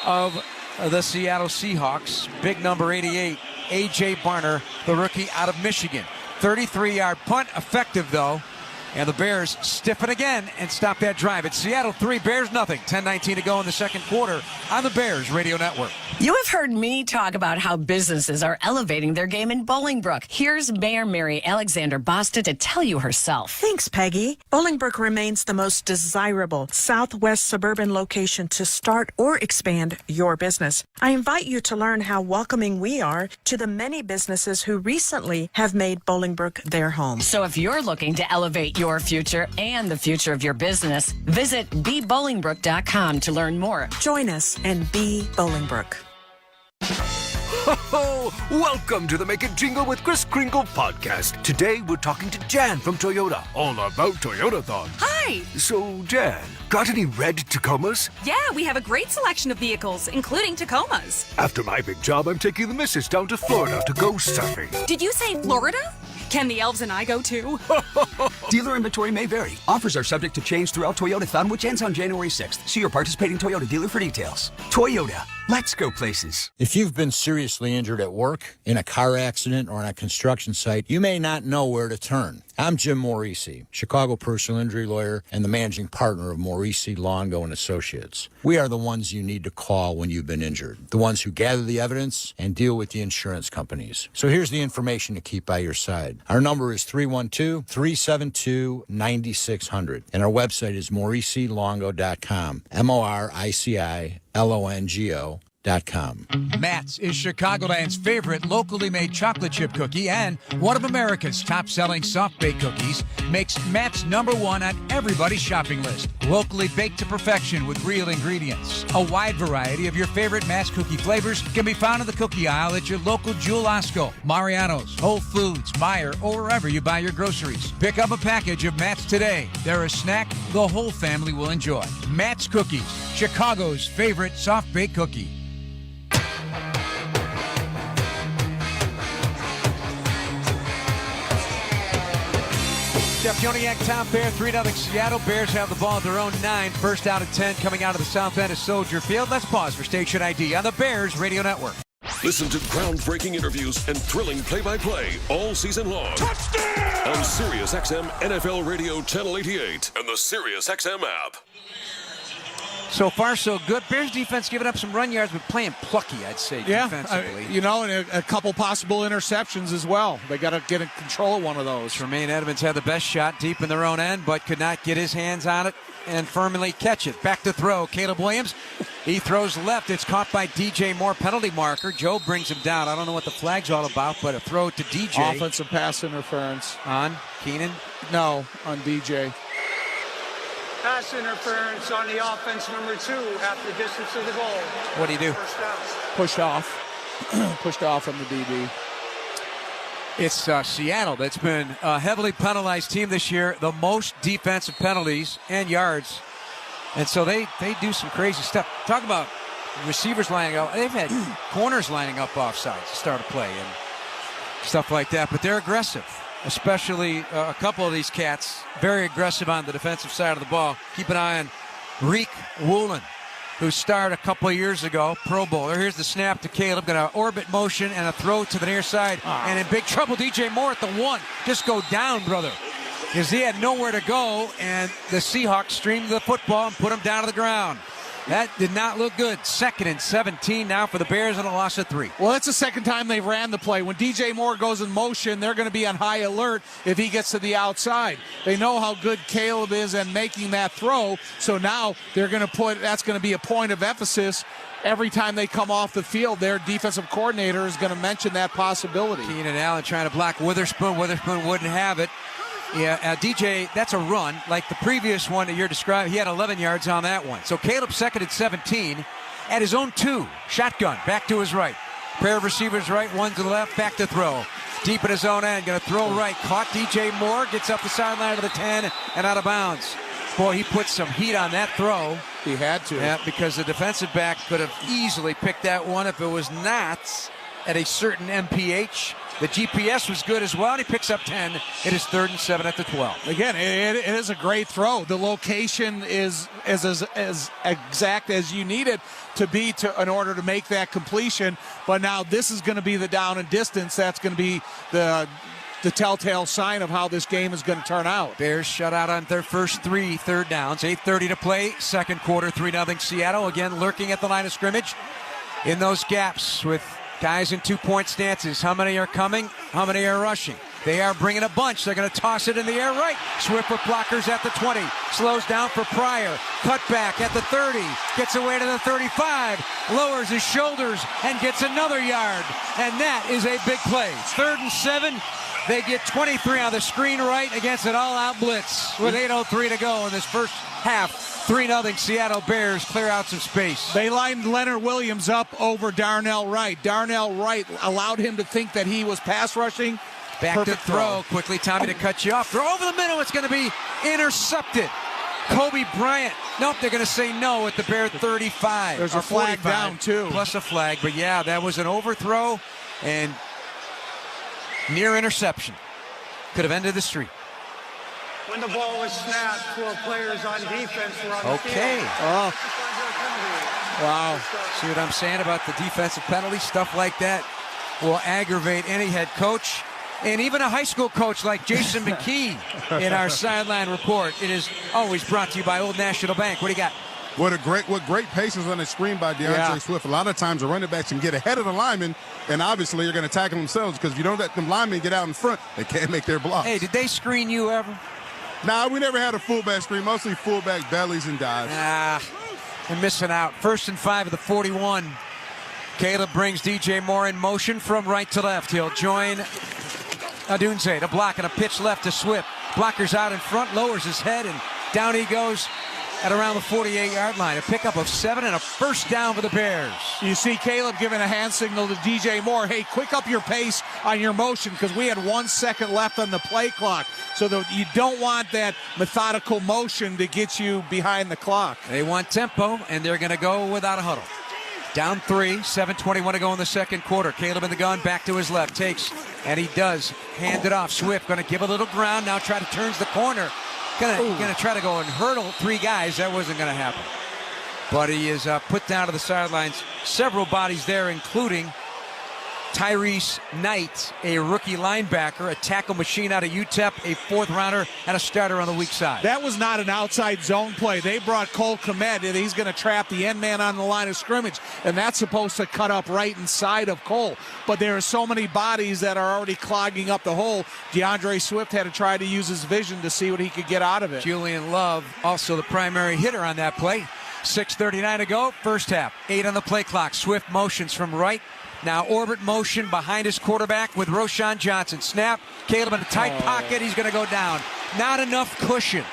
of the Seattle Seahawks. Big number 88, A.J. Barner, the rookie out of Michigan. 33-yard punt, effective though. And the Bears stiffen again and stop that drive. It's Seattle 3, Bears nothing. 10:19 to go in the 2nd quarter on the Bears Radio Network. You have heard me talk about how businesses are elevating their game in Bolingbrook. Here's Mayor Mary Alexander Basta to tell you herself. Thanks, Peggy. Bolingbrook remains the most desirable southwest suburban location to start or expand your business. I invite you to learn how welcoming we are to the many businesses who recently have made Bolingbrook their home. So if you're looking to elevate your future and the future of your business, visit bebolingbrook.com to learn more. Join us and be Bolingbrook. Ho-ho! Welcome to the Make It Jingle with Kris Kringle podcast. Today we're talking to Jan from Toyota, all about Toyotathon. Hi! So, Jan, got any red Tacomas? Yeah, we have a great selection of vehicles, including Tacomas. After my big job, I'm taking the missus down to Florida to go surfing. Did you say Florida? Can the elves and I go too? Dealer inventory may vary. Offers are subject to change throughout Toyota-thon, which ends on January 6th. See your participating Toyota dealer for details. Toyota, let's go places. If you've been seriously injured at work, in a car accident, or on a construction site, you may not know where to turn. I'm Jim Morisi, Chicago personal injury lawyer and the managing partner of Morisi, Longo & Associates. We are the ones you need to call when you've been injured, the ones who gather the evidence and deal with the insurance companies. So here's the information to keep by your side. Our number is 312-372-9600, and our website is moricilongo.com, MORICILONGO.com. Matt's is Chicagoland's favorite locally made chocolate chip cookie and one of America's top-selling soft-baked cookies, makes Matt's #1 on everybody's shopping list. Locally baked to perfection with real ingredients. A wide variety of your favorite Matt's cookie flavors can be found in the cookie aisle at your local Jewel Osco, Mariano's, Whole Foods, Meijer, or wherever you buy your groceries. Pick up a package of Matt's today. They're a snack the whole family will enjoy. Matt's Cookies, Chicago's favorite soft-baked cookie. Jeff Joniak, Tom Bear, 3-0 Seattle. Bears have the ball at their own 9. First out of 10 coming out of the south end of Soldier Field. Let's pause for station ID on the Bears Radio Network. Listen to groundbreaking interviews and thrilling play-by-play all season long. Touchdown! On SiriusXM NFL Radio Channel 88 and the SiriusXM app. So far, so good. Bears defense giving up some run yards, but playing plucky, I'd say, defensively. And a couple possible interceptions as well. They got to get in control of one of those. Tremaine Edmonds had the best shot deep in their own end, but could not get his hands on it and firmly catch it. Back to throw, Caleb Williams. He throws left. It's caught by DJ Moore, penalty marker. Joe brings him down. I don't know what the flag's all about, but a throw to DJ. Offensive pass interference. On Keenan? No, on DJ. Pass interference on the offense, #2, half the distance of the goal. What do you do? First down. Pushed off. Pushed off from the DB. It's Seattle that's been a heavily penalized team this year, the most defensive penalties and yards. And so they do some crazy stuff. Talk about receivers lining up. They've had corners lining up offsides to start a play and stuff like that. But they're aggressive, especially a couple of these cats, very aggressive on the defensive side of the ball. Keep an eye on Reek Woolen, who starred a couple of years ago, Pro Bowler. Here's the snap to Caleb. Got an orbit motion and a throw to the near side. And in big trouble, DJ Moore at the 1. Just go down, brother. Because he had nowhere to go, and the Seahawks streamed the football and put him down to the ground. That did not look good. 2nd and 17 now for the Bears and a loss of 3. Well, that's the second time they ran the play. When DJ Moore goes in motion, they're going to be on high alert if he gets to the outside. They know how good Caleb is at making that throw, so now they're going to that's going to be a point of emphasis. Every time they come off the field, their defensive coordinator is going to mention that possibility. Keenan Allen trying to block Witherspoon. Witherspoon wouldn't have it. Yeah, DJ, that's a run. Like the previous one that you're describing, he had 11 yards on that one. So Caleb 2nd and 17 at his own 2. Shotgun, back to his right. Pair of receivers right, one to the left, back to throw. Deep in his own end, going to throw right. Caught DJ Moore, gets up the sideline of the 10 and out of bounds. Boy, he put some heat on that throw. He had to. Yeah, because the defensive back could have easily picked that one if it was not at a certain MPH. The GPS was good as well, and he picks up 10. It is 3rd and 7 at the 12. Again, it is a great throw. The location is as exact as you need it to be in order to make that completion. But now this is going to be the down and distance. That's going to be the telltale sign of how this game is going to turn out. Bears shut out on their first 3 third downs. 8:30 to play. Second quarter, 3-0 Seattle. Again, lurking at the line of scrimmage in those gaps with guys in 2-point stances. How many are coming? How many are rushing? They are bringing a bunch. They're going to toss it in the air right. Swiffer blockers at the 20. Slows down for Pryor. Cut back at the 30. Gets away to the 35. Lowers his shoulders and gets another yard. And that is a big play. 3rd and 7. They get 23 on the screen right against an all-out blitz with 8:03 to go in this first half. 3-0 Seattle Bears clear out some space. They lined Leonard Williams up over Darnell Wright. Darnell Wright allowed him to think that he was pass rushing. Back to throw. Quickly, Tommy, to cut you off. Throw over the middle. It's going to be intercepted. Kobe Bryant. Nope, they're going to say no at the Bear 35. There's a flag down, too. Plus a flag. But, yeah, that was an overthrow and near interception. could have ended the streak. When the ball was snapped, 4 players on defense were on the field. Okay. Oh. Wow. See what I'm saying about the defensive penalty? Stuff like that will aggravate any head coach and even a high school coach like Jason McKee in our sideline report. It is always brought to you by Old National Bank. What do you got? What great patience on the screen by DeAndre Swift. A lot of times the running backs can get ahead of the linemen, and obviously you're going to tackle themselves because if you don't let them linemen get out in front, they can't make their blocks. Hey, did they screen you ever? Nah, we never had a fullback screen. Mostly fullback bellies and dives. They're missing out. 1st and 5 of the 41. Caleb brings DJ Moore in motion from right to left. He'll join Adunze to block and a pitch left to Swift. Blocker's out in front, lowers his head, and down he goes at around the 48-yard line. A pickup of 7 and a first down for the Bears. You see Caleb giving a hand signal to DJ Moore. Hey, quick up your pace on your motion because we had 1 second left on the play clock. So that you don't want that methodical motion to get you behind the clock. They want tempo, and they're going to go without a huddle. Down 3, 7:21 to go in the second quarter. Caleb in the gun, back to his left, takes, and he does hand it off. Swift going to give a little ground, now turns the corner. Gonna try to go and hurdle 3 guys. That wasn't going to happen. But he is put down to the sidelines. Several bodies there, including Tyrese Knight, a rookie linebacker, a tackle machine out of UTEP, a 4th-rounder, and a starter on the weak side. That was not an outside zone play. They brought Cole Kmet, and he's going to trap the end man on the line of scrimmage, and that's supposed to cut up right inside of Cole. But there are so many bodies that are already clogging up the hole. DeAndre Swift had to try to use his vision to see what he could get out of it. Julian Love, also the primary hitter on that play. 6:39 to go, first half. 8 on the play clock. Swift motions from right. Now orbit motion behind his quarterback with Roschon Johnson. Snap. Caleb in a tight pocket. He's going to go down. Not enough cushion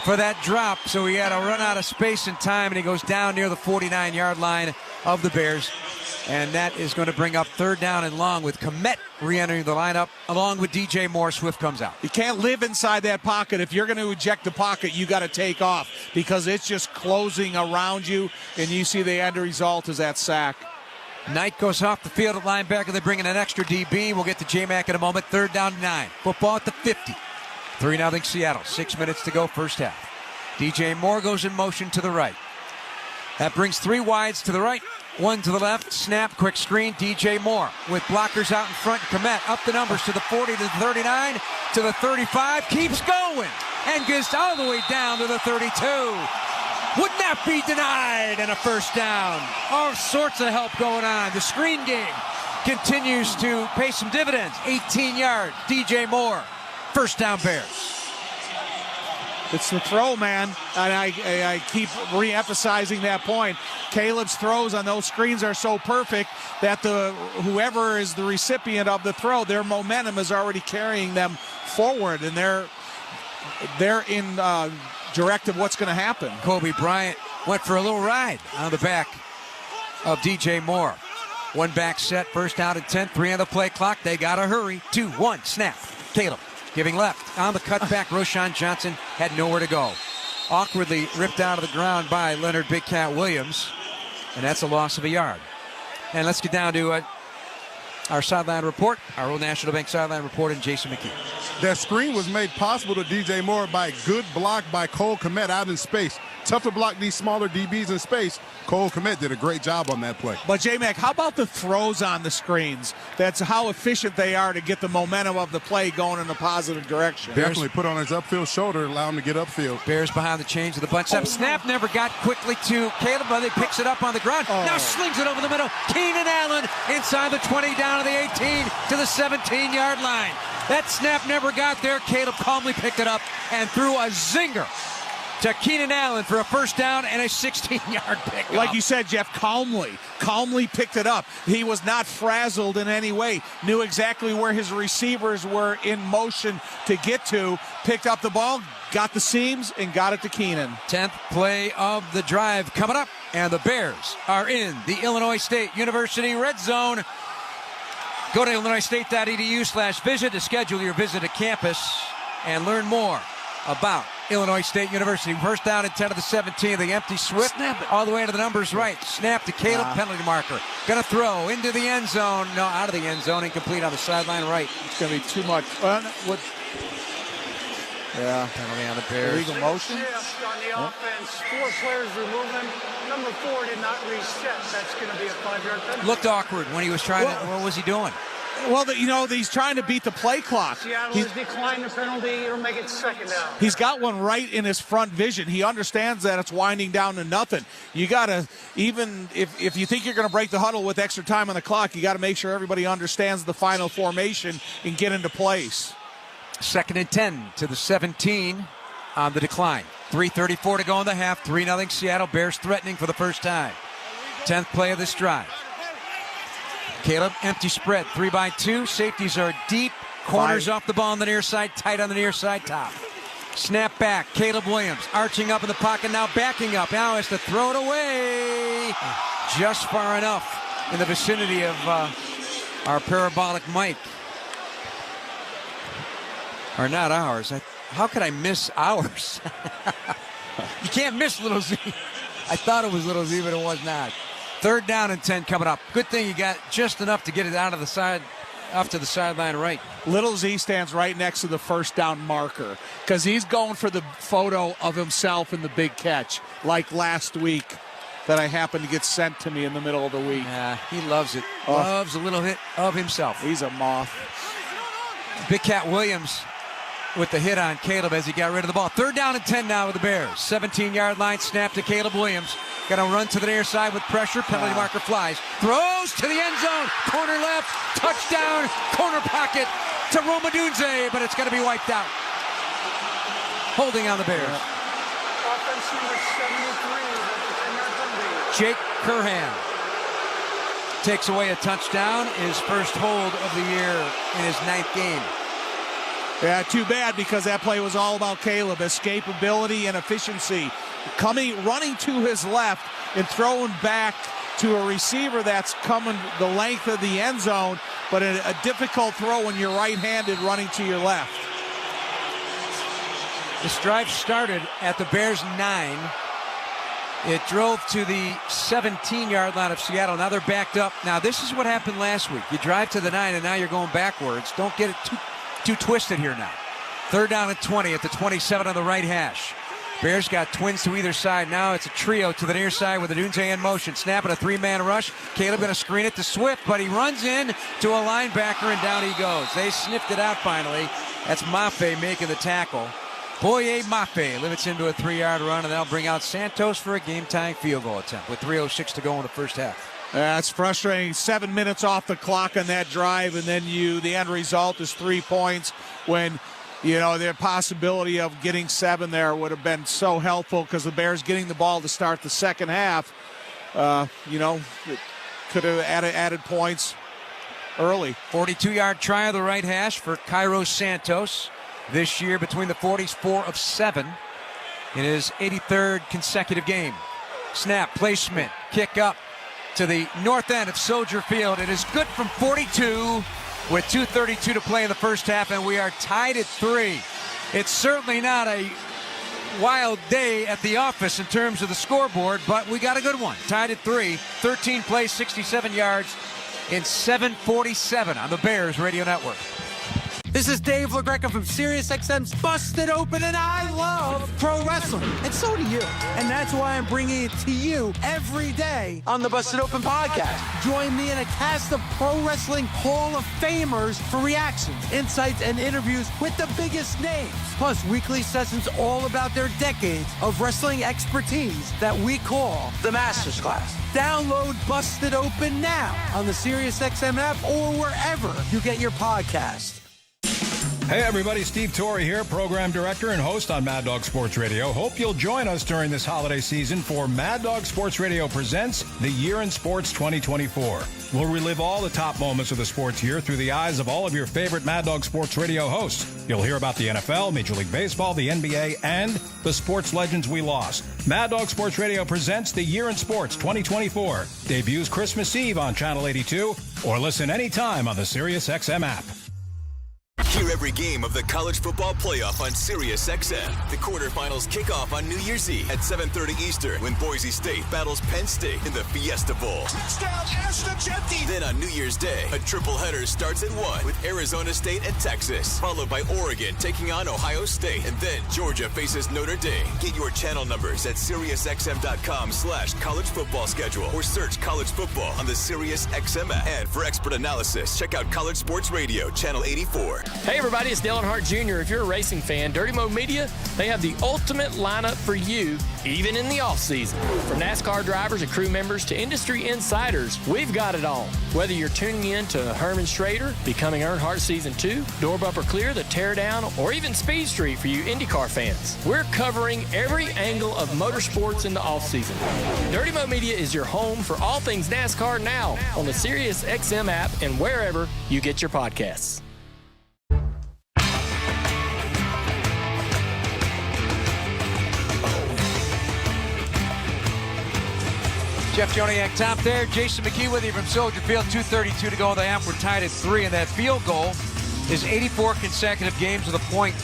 for that drop, so he had to run out of space and time, and he goes down near the 49-yard line of the Bears. And that is going to bring up 3rd down and long with Kmet re-entering the lineup along with DJ Moore. Swift comes out. You can't live inside that pocket. If you're going to eject the pocket, you got to take off because it's just closing around you, and you see the end result is that sack. Knight goes off the field at linebacker. They bring in an extra DB. We'll get to J-Mac in a moment. 3rd down and 9. Football at the 50. 3-0 Seattle. 6 minutes to go, first half. DJ Moore goes in motion to the right. That brings 3 wides to the right, 1 to the left. Snap, quick screen. DJ Moore with blockers out in front. Kmet up the numbers to the 40, to the 39, to the 35. Keeps going and gets all the way down to the 32. Would not be denied, and a first down. All sorts of help going on. The screen game continues to pay some dividends. 18 yards, DJ Moore. First down, Bears. It's the throw, man, and I keep re-emphasizing that point. Caleb's throws on those screens are so perfect that whoever is the recipient of the throw, their momentum is already carrying them forward, and they're in directive what's going to happen. Kobe Bryant went for a little ride on the back of DJ Moore. 1 back set, first down and 10, 3 on the play clock. They got to hurry. 2-1 snap. Caleb giving left on the cutback. Roschon Johnson had nowhere to go. Awkwardly ripped out of the ground by Leonard Big Cat Williams, and that's a loss of a yard. And let's get down to our sideline report, our Old National Bank sideline report, and Jason McKee. That screen was made possible to DJ Moore by a good block by Cole Kmet out in space. Tough to block these smaller DBs in space. Cole Kmet did a great job on that play. But, J-Mac, how about the throws on the screens? That's how efficient they are to get the momentum of the play going in a positive direction. Definitely put on his upfield shoulder, allow him to get upfield. Bears behind the chains of the bunch. Snap never got quickly to Caleb, but he picks it up on the ground. Now slings it over the middle. Keenan Allen inside the 20, down to the 18, to the 17-yard line. That snap never got there. Caleb calmly picked it up and threw a zinger to Keenan Allen for a first down and a 16-yard pickup. Like you said, Jeff, calmly picked it up. He was not frazzled in any way. Knew exactly where his receivers were in motion to get to. Picked up the ball, got the seams, and got it to Keenan. 10th play of the drive coming up, and the Bears are in the Illinois State University red zone. Go to illinoisstate.edu/visit to schedule your visit to campus and learn more about Illinois State University. First down and 10 to the 17. The empty swift all the way to the numbers right. Snap to Caleb, penalty marker. Going to throw into the end zone. No, out of the end zone. Incomplete on the sideline right. It's going to be too much. Penalty on the Bears. Illegal motion. On the offense, 4 players removing. Number 4 did not reset. That's going to be a 5-yard penalty. Looked awkward when he was trying to. What was he doing? Well, he's trying to beat the play clock. Seattle has declined the penalty. It'll make it second down. He's got one right in his front vision. He understands that it's winding down to nothing. You got to, even if you think you're going to break the huddle with extra time on the clock, you got to make sure everybody understands the final formation and get into place. 2nd and 10 to the 17 on the decline. 3:34 to go in the half. 3-0 Seattle. Bears threatening for the first time. 10th play of this drive. Caleb, empty spread, 3-by-2. Safeties are deep. Corners off the ball on the near side, tight on the near side top. Snap back, Caleb Williams arching up in the pocket, now backing up. Now has to throw it away. Just far enough in the vicinity of our parabolic mic. Or not ours. How could I miss ours? You can't miss Little Z. I thought it was Little Z, but it was not. 3rd down and 10 coming up. Good thing you got just enough to get it out of the side, off to the sideline right. Little Z stands right next to the first down marker because he's going for the photo of himself in the big catch, like last week that I happened to get sent to me in the middle of the week. Yeah, he loves it. Loves a little hit of himself. He's a moth. Big Cat Williams with the hit on Caleb as he got rid of the ball. 3rd down and 10 now with the Bears. 17-yard line, snap to Caleb Williams. Got to run to the near side with pressure. Penalty marker flies. Throws to the end zone. Corner left. Touchdown. Corner pocket to Romadunze, but it's going to be wiped out. Holding on the Bears. Offense number 73. Jake Curhan takes away a touchdown. His first hold of the year in his 9th game. Yeah, too bad because that play was all about Caleb. Escapability and efficiency. Running to his left and throwing back to a receiver that's coming the length of the end zone, but a difficult throw when you're right-handed running to your left. This drive started at the Bears' 9. It drove to the 17-yard line of Seattle. Now they're backed up. Now this is what happened last week. You drive to the 9 and now you're going backwards. Don't get it too twisted here now. 3rd down and 20 at the 27 on the right hash. Bears got twins to either side. Now it's a trio to the near side with the Dunze in motion. Snapping a 3-man rush. Caleb going to screen it to Swift, but he runs in to a linebacker and down he goes. They sniffed it out finally. That's Mafe making the tackle. Boye Mafe limits him to a 3-yard run, and they'll bring out Santos for a game-tying field goal attempt with 3:06 to go in the first half. That's frustrating. 7 minutes off the clock on that drive, and then the end result is 3 points when the possibility of getting 7 there would have been so helpful because the Bears getting the ball to start the second half, it could have added points early. 42-yard try of the right hash for Cairo Santos. This year between the 40s, 4 of 7 in his 83rd consecutive game. Snap, placement, kick up to the north end of Soldier Field. It is good from 42 with 2:32 to play in the first half, and we are tied at 3. It's certainly not a wild day at the office in terms of the scoreboard, but we got a good one. Tied at 3, 13 plays, 67 yards in 7:47 on the Bears Radio Network. This is Dave LaGreca from SiriusXM's Busted Open, and I love pro wrestling. And so do you. And that's why I'm bringing it to you every day on the Busted Open podcast. Join me in a cast of pro wrestling Hall of Famers for reactions, insights, and interviews with the biggest names. Plus, weekly sessions all about their decades of wrestling expertise that we call the Masters Class. Download Busted Open now on the SiriusXM app or wherever you get your podcasts. Hey everybody, Steve Torrey here, program director and host on Mad Dog Sports Radio. Hope you'll join us during this holiday season for Mad Dog Sports Radio presents The Year in Sports 2024. We'll relive all the top moments of the sports year through the eyes of all of your favorite Mad Dog Sports Radio hosts. You'll hear about the NFL, Major League Baseball, the NBA, and the sports legends we lost. Mad Dog Sports Radio presents The Year in Sports 2024. Debuts Christmas Eve on Channel 82 or listen anytime on the SiriusXM app. Hear every game of the college football playoff on SiriusXM. The quarterfinals kick off on New Year's Eve at 7:30 Eastern when Boise State battles Penn State in the Fiesta Bowl. Touchdown, Ashton Jeanty. Then on New Year's Day, a triple header starts at 1 with Arizona State and Texas, followed by Oregon taking on Ohio State, and then Georgia faces Notre Dame. Get your channel numbers at SiriusXM.com/college football schedule or search college football on the SiriusXM app. And for expert analysis, check out College Sports Radio, Channel 84. Hey everybody, it's Dale Earnhardt Jr. If you're a racing fan, Dirty Mo Media, they have the ultimate lineup for you, even in the off-season. From NASCAR drivers and crew members to industry insiders, we've got it all. Whether you're tuning in to Herman Schrader, Becoming Earnhardt Season 2, Door Bumper Clear, The Teardown, or even Speed Street for you IndyCar fans, we're covering every angle of motorsports in the off-season. Dirty Mo Media is your home for all things NASCAR now on the SiriusXM app and wherever you get your podcasts. Jeff Joniak top there. Jason McKee with you from Soldier Field. 2:32 to go in the half. We're tied at 3, and that field goal is 84 consecutive games with a point.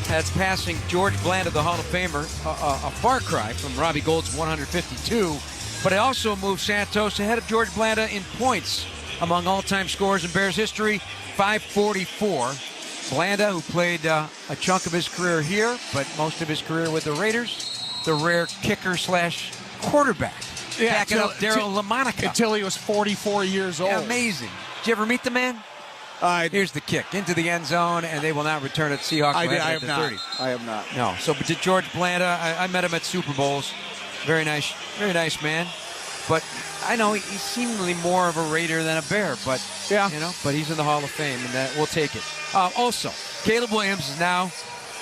That's passing George Blanda, the Hall of Famer, a far cry from Robbie Gould's 152. But it also moves Santos ahead of George Blanda in points among all-time scorers in Bears history, 544. Blanda, who played a chunk of his career here, but most of his career with the Raiders, the rare kicker/quarterback. Yeah, backing up Daryl LaMonica. Until he was 44 years old. Yeah, amazing. Did you ever meet the man? Here's the kick into the end zone, and they will not return it. Seahawks I have not. 30. I have not. No. So, but did George Blanda? I met him at Super Bowls. Very nice man. But I know he's seemingly more of a Raider than a Bear. But yeah, but he's in the Hall of Fame, and that we'll take it. Also, Caleb Williams is now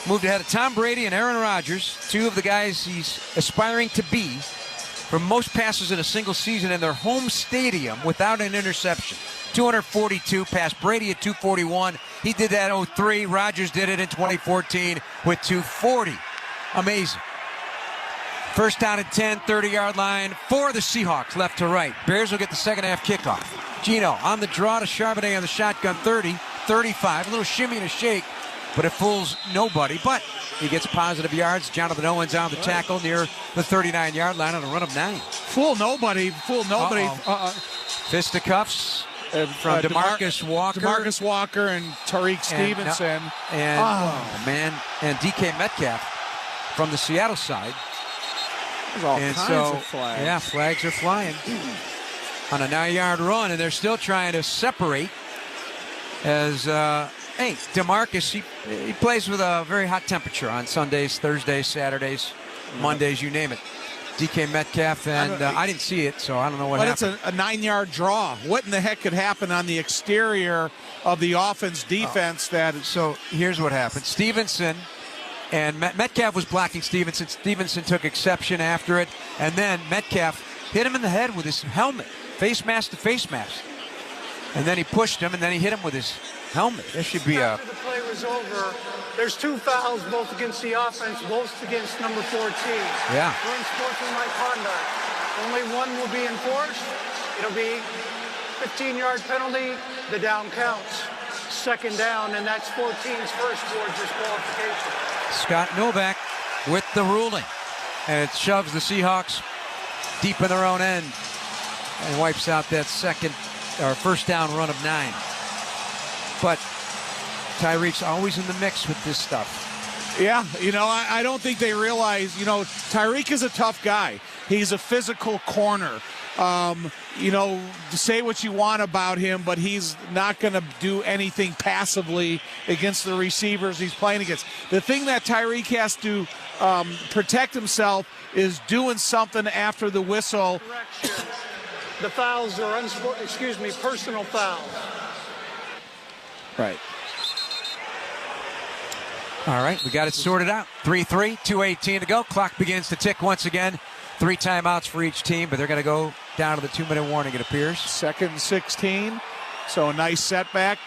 moved ahead of Tom Brady and Aaron Rodgers, two of the guys he's aspiring to be, for most passes in a single season in their home stadium without an interception. 242, past Brady at 241. He did that in 2003. Rodgers did it in 2014 with 240. Amazing. First down and 10, 30-yard line for the Seahawks, left to right. Bears will get the second half kickoff. Gino on the draw to Charbonnet on the shotgun, 30, 35. A little shimmy and a shake, but it fools nobody. But he gets positive yards. Jonathan Owens on the tackle near the 39-yard line on a run of 9. Fool nobody. Fisticuffs from DeMarcus Walker. DeMarcus Walker and Tariq Stevenson. And DK Metcalf from the Seattle side. There's all kinds of flags. Yeah, flags are flying on a 9-yard run, and they're still trying to separate as... DeMarcus, he plays with a very hot temperature on Sundays, Thursdays, Saturdays, Mondays, you name it. DK Metcalf, and I didn't see it, so I don't know what happened. But it's a 9-yard draw. What in the heck could happen on the exterior of the offense defense? So here's what happened. Stevenson and Metcalf was blocking Stevenson. Stevenson took exception after it, and then Metcalf hit him in the head with his helmet, face mask to face mask. And then he pushed him, and then he hit him with his helmet. There should be After the play was over, there's 2 fouls, both against the offense, both against number 14. Yeah. For unsportsmanlike conduct. Only one will be enforced. It'll be 15-yard penalty. The down counts. Second down, and that's 14's first towards disqualification. Scott Novak with the ruling. And it shoves the Seahawks deep in their own end and wipes out that first down run of 9. But Tyreek's always in the mix with this stuff. Yeah, I don't think they realize, Tyreek is a tough guy. He's a physical corner. Say what you want about him, but he's not going to do anything passively against the receivers he's playing against. The thing that Tyreek has to protect himself is doing something after the whistle. Correction. The fouls are personal fouls. Right. All right, we got it sorted out. 3-3, 2:18 to go. Clock begins to tick once again. 3 timeouts for each team, but they're going to go down to the 2-minute warning, it appears. 2nd and 16, so a nice setback.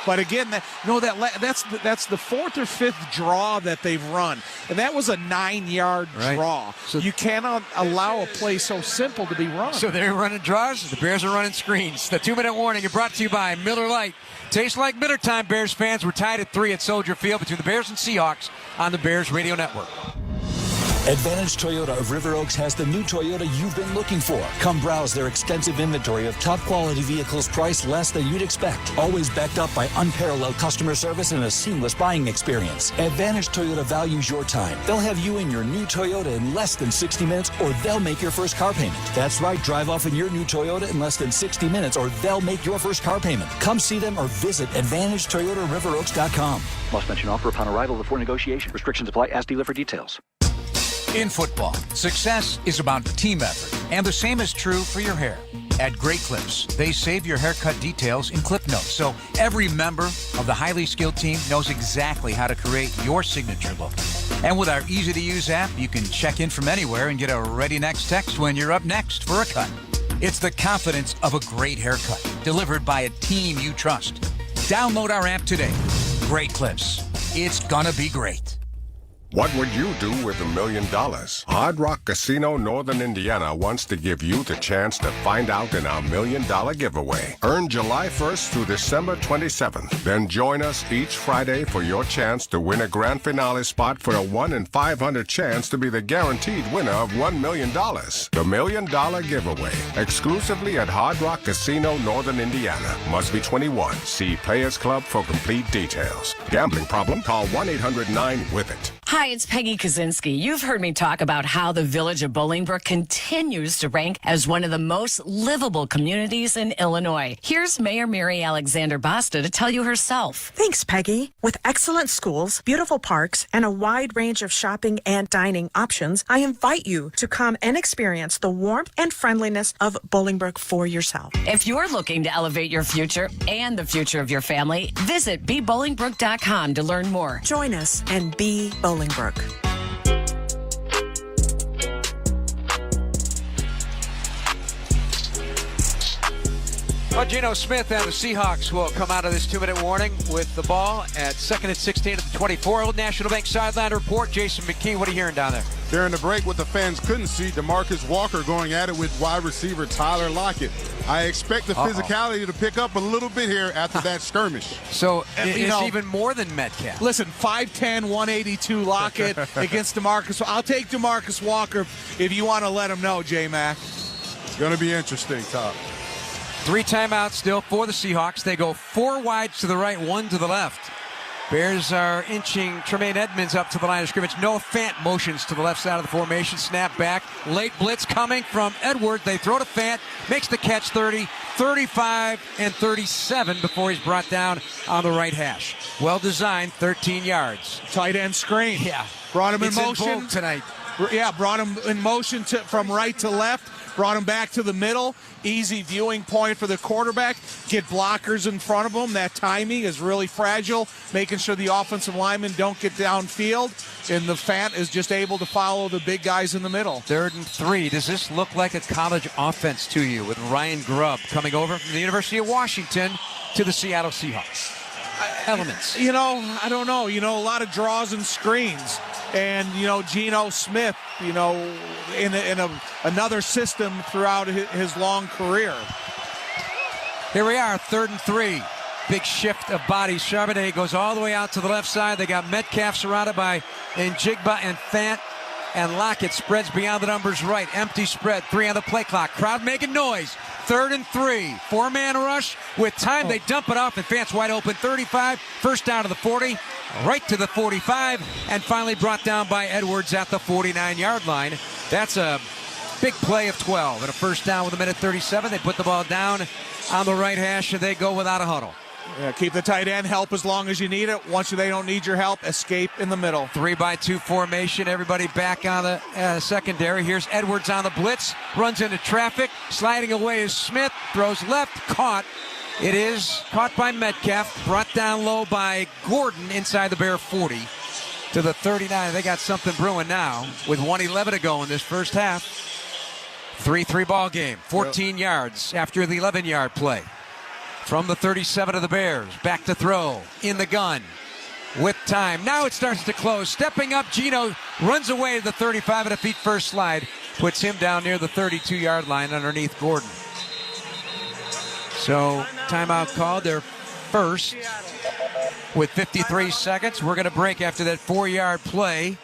But again, that's the fourth or fifth draw that they've run, and that was a 9-yard draw. So you cannot allow a play so simple to be run. So they're running draws. The Bears are running screens. The 2-minute warning is brought to you by Miller Lite. Tastes like Miller time, Bears fans. We're tied at 3 at Soldier Field between the Bears and Seahawks on the Bears Radio Network. Advantage Toyota of River Oaks has the new Toyota you've been looking for. Come browse their extensive inventory of top quality vehicles priced less than you'd expect. Always backed up by unparalleled customer service and a seamless buying experience. Advantage Toyota values your time. They'll have you in your new Toyota in less than 60 minutes, or they'll make your first car payment. That's right, drive off in your new Toyota in less than 60 minutes, or they'll make your first car payment. Come see them or visit AdvantageToyotaRiverOaks.com. Must mention offer upon arrival before negotiation. Restrictions apply. Ask dealer for details. In football, success is about team effort, and the same is true for your hair. At Great Clips, they save your haircut details in clip notes, so every member of the highly skilled team knows exactly how to create your signature look. And with our easy-to-use app, you can check in from anywhere and get a ready next text when you're up next for a cut. It's the confidence of a great haircut, delivered by a team you trust. Download our app today. Great Clips. It's gonna be great. What would you do with $1 million? Hard Rock Casino Northern Indiana wants to give you the chance to find out in our $1 million giveaway. Earn July 1st through December 27th. Then join us each Friday for your chance to win a grand finale spot for a 1 in 500 chance to be the guaranteed winner of $1 million. The $1 million giveaway. Exclusively at Hard Rock Casino Northern Indiana. Must be 21. See Players Club for complete details. Gambling problem? Call 1-800-9-WITH-IT. Hi, it's Peggy Kaczynski. You've heard me talk about how the village of Bolingbrook continues to rank as one of the most livable communities in Illinois. Here's Mayor Mary Alexander Basta to tell you herself. Thanks, Peggy. With excellent schools, beautiful parks, and a wide range of shopping and dining options, I invite you to come and experience the warmth and friendliness of Bolingbrook for yourself. If you're looking to elevate your future and the future of your family, visit BeBolingbrook.com to learn more. Join us and be Bolingbrook. Well, Geno Smith and the Seahawks will come out of this 2-minute warning with the ball at 2nd and 16 at the 24. Old National Bank sideline report. Jason McKee, what are you hearing down there? During the break, what the fans couldn't see, DeMarcus Walker going at it with wide receiver Tyler Lockett. I expect the physicality to pick up a little bit here after that skirmish. So it's even more than Metcalf. Listen, 5'10", 182 Lockett against DeMarcus. I'll take DeMarcus Walker if you want to let him know, J-Mac. It's going to be interesting, Top. 3 timeouts still for the Seahawks. They go 4 wides to the right, 1 to the left. Bears are inching Tremaine Edmonds up to the line of scrimmage. Noah Fant motions to the left side of the formation. Snap back. Late blitz coming from Edwards. They throw to Fant. Makes the catch 30, 35, and 37 before he's brought down on the right hash. Well designed, 13 yards. Tight end screen. Yeah. Brought him in It's motion. in vogue tonight. Yeah, brought him in motion from right to left. Brought him back to the middle. Easy viewing point for the quarterback. Get blockers in front of him. That timing is really fragile, making sure the offensive linemen don't get downfield. And the Fant is just able to follow the big guys in the middle. 3rd and 3. Does this look like a college offense to you with Ryan Grubb coming over from the University of Washington to the Seattle Seahawks? Elements. I don't know. A lot of draws and screens. And, Geno Smith, in another system throughout his long career. Here we are, 3rd and 3. Big shift of bodies. Charbonnet goes all the way out to the left side. They got Metcalf surrounded by Njigba and Fant. And Lockett spreads beyond the numbers right. Empty spread. 3 on the play clock. Crowd making noise. 3rd and 3. 4-man rush. With time, they dump it off, and Fant's wide open. 35. First down to the 40. Right to the 45. And finally brought down by Edwards at the 49-yard line. That's a big play of 12. And a first down with 1:37. They put the ball down on the right hash, and they go without a huddle. Yeah, keep the tight end, help as long as you need it. Once they don't need your help, escape in the middle. 3-by-2 formation. Everybody back on the secondary. Here's Edwards on the blitz. Runs into traffic. Sliding away is Smith. Throws left. Caught. It is caught by Metcalf. Brought down low by Gordon inside the Bear 40 to the 39. They got something brewing now with 1:11 to go in this first half. 3-3 ball game. 14 yards after the 11-yard play. From the 37 of the Bears, back to throw, in the gun, with time. Now it starts to close. Stepping up, Gino runs away to the 35 and a feet first slide. Puts him down near the 32-yard line underneath Gordon. So, timeout called, their first. With 53 seconds, we're going to break after that 4-yard play.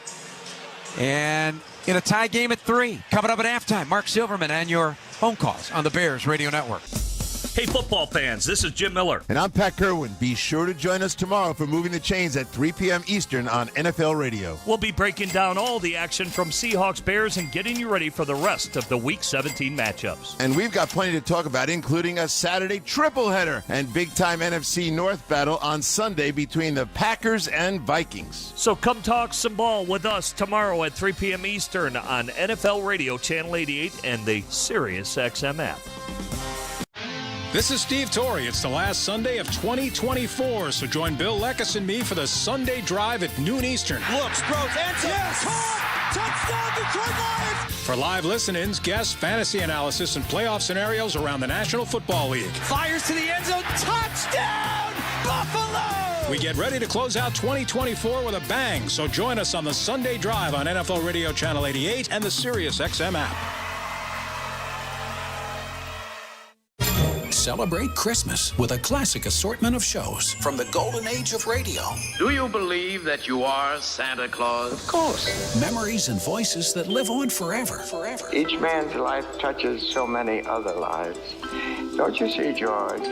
And in a tie game at 3. Coming up at halftime, Mark Silverman and your phone calls on the Bears Radio Network. Hey, football fans, this is Jim Miller. And I'm Pat Kerwin. Be sure to join us tomorrow for Moving the Chains at 3 p.m. Eastern on NFL Radio. We'll be breaking down all the action from Seahawks Bears and getting you ready for the rest of the Week 17 matchups. And we've got plenty to talk about, including a Saturday tripleheader and big-time NFC North battle on Sunday between the Packers and Vikings. So come talk some ball with us tomorrow at 3 p.m. Eastern on NFL Radio Channel 88 and the SiriusXM app. This is Steve Torrey. It's the last Sunday of 2024, so join Bill Leckus and me for the Sunday Drive at noon Eastern. Looks, throws, ends it. Yes! Touchdown, Detroit Lions! For live listen-ins, guests, fantasy analysis, and playoff scenarios around the National Football League. Fires to the end zone. Touchdown, Buffalo! We get ready to close out 2024 with a bang, so join us on the Sunday Drive on NFL Radio Channel 88 and the SiriusXM app. Celebrate Christmas with a classic assortment of shows from the golden age of radio. Do you believe that you are Santa Claus? Of course. Memories and voices that live on forever. Each man's life touches so many other lives. Don't you see, George?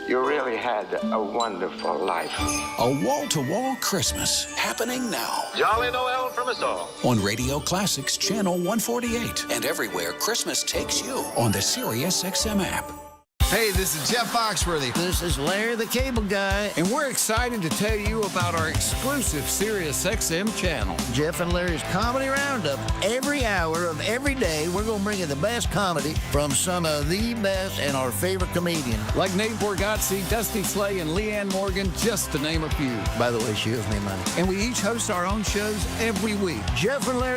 You really had a wonderful life. A wall-to-wall Christmas happening now. Jolly Noel from us all. On Radio Classics Channel 148 and everywhere Christmas takes you on the SiriusXM app. Hey, this is Jeff Foxworthy. This is Larry the Cable Guy. And we're excited to tell you about our exclusive SiriusXM channel. Jeff and Larry's Comedy Roundup. Every hour of every day, we're going to bring you the best comedy from some of the best and our favorite comedians. Like Nate Borgazzi, Dusty Slay, and Leanne Morgan, just to name a few. By the way, she owes me money. And we each host our own shows every week. Jeff and Larry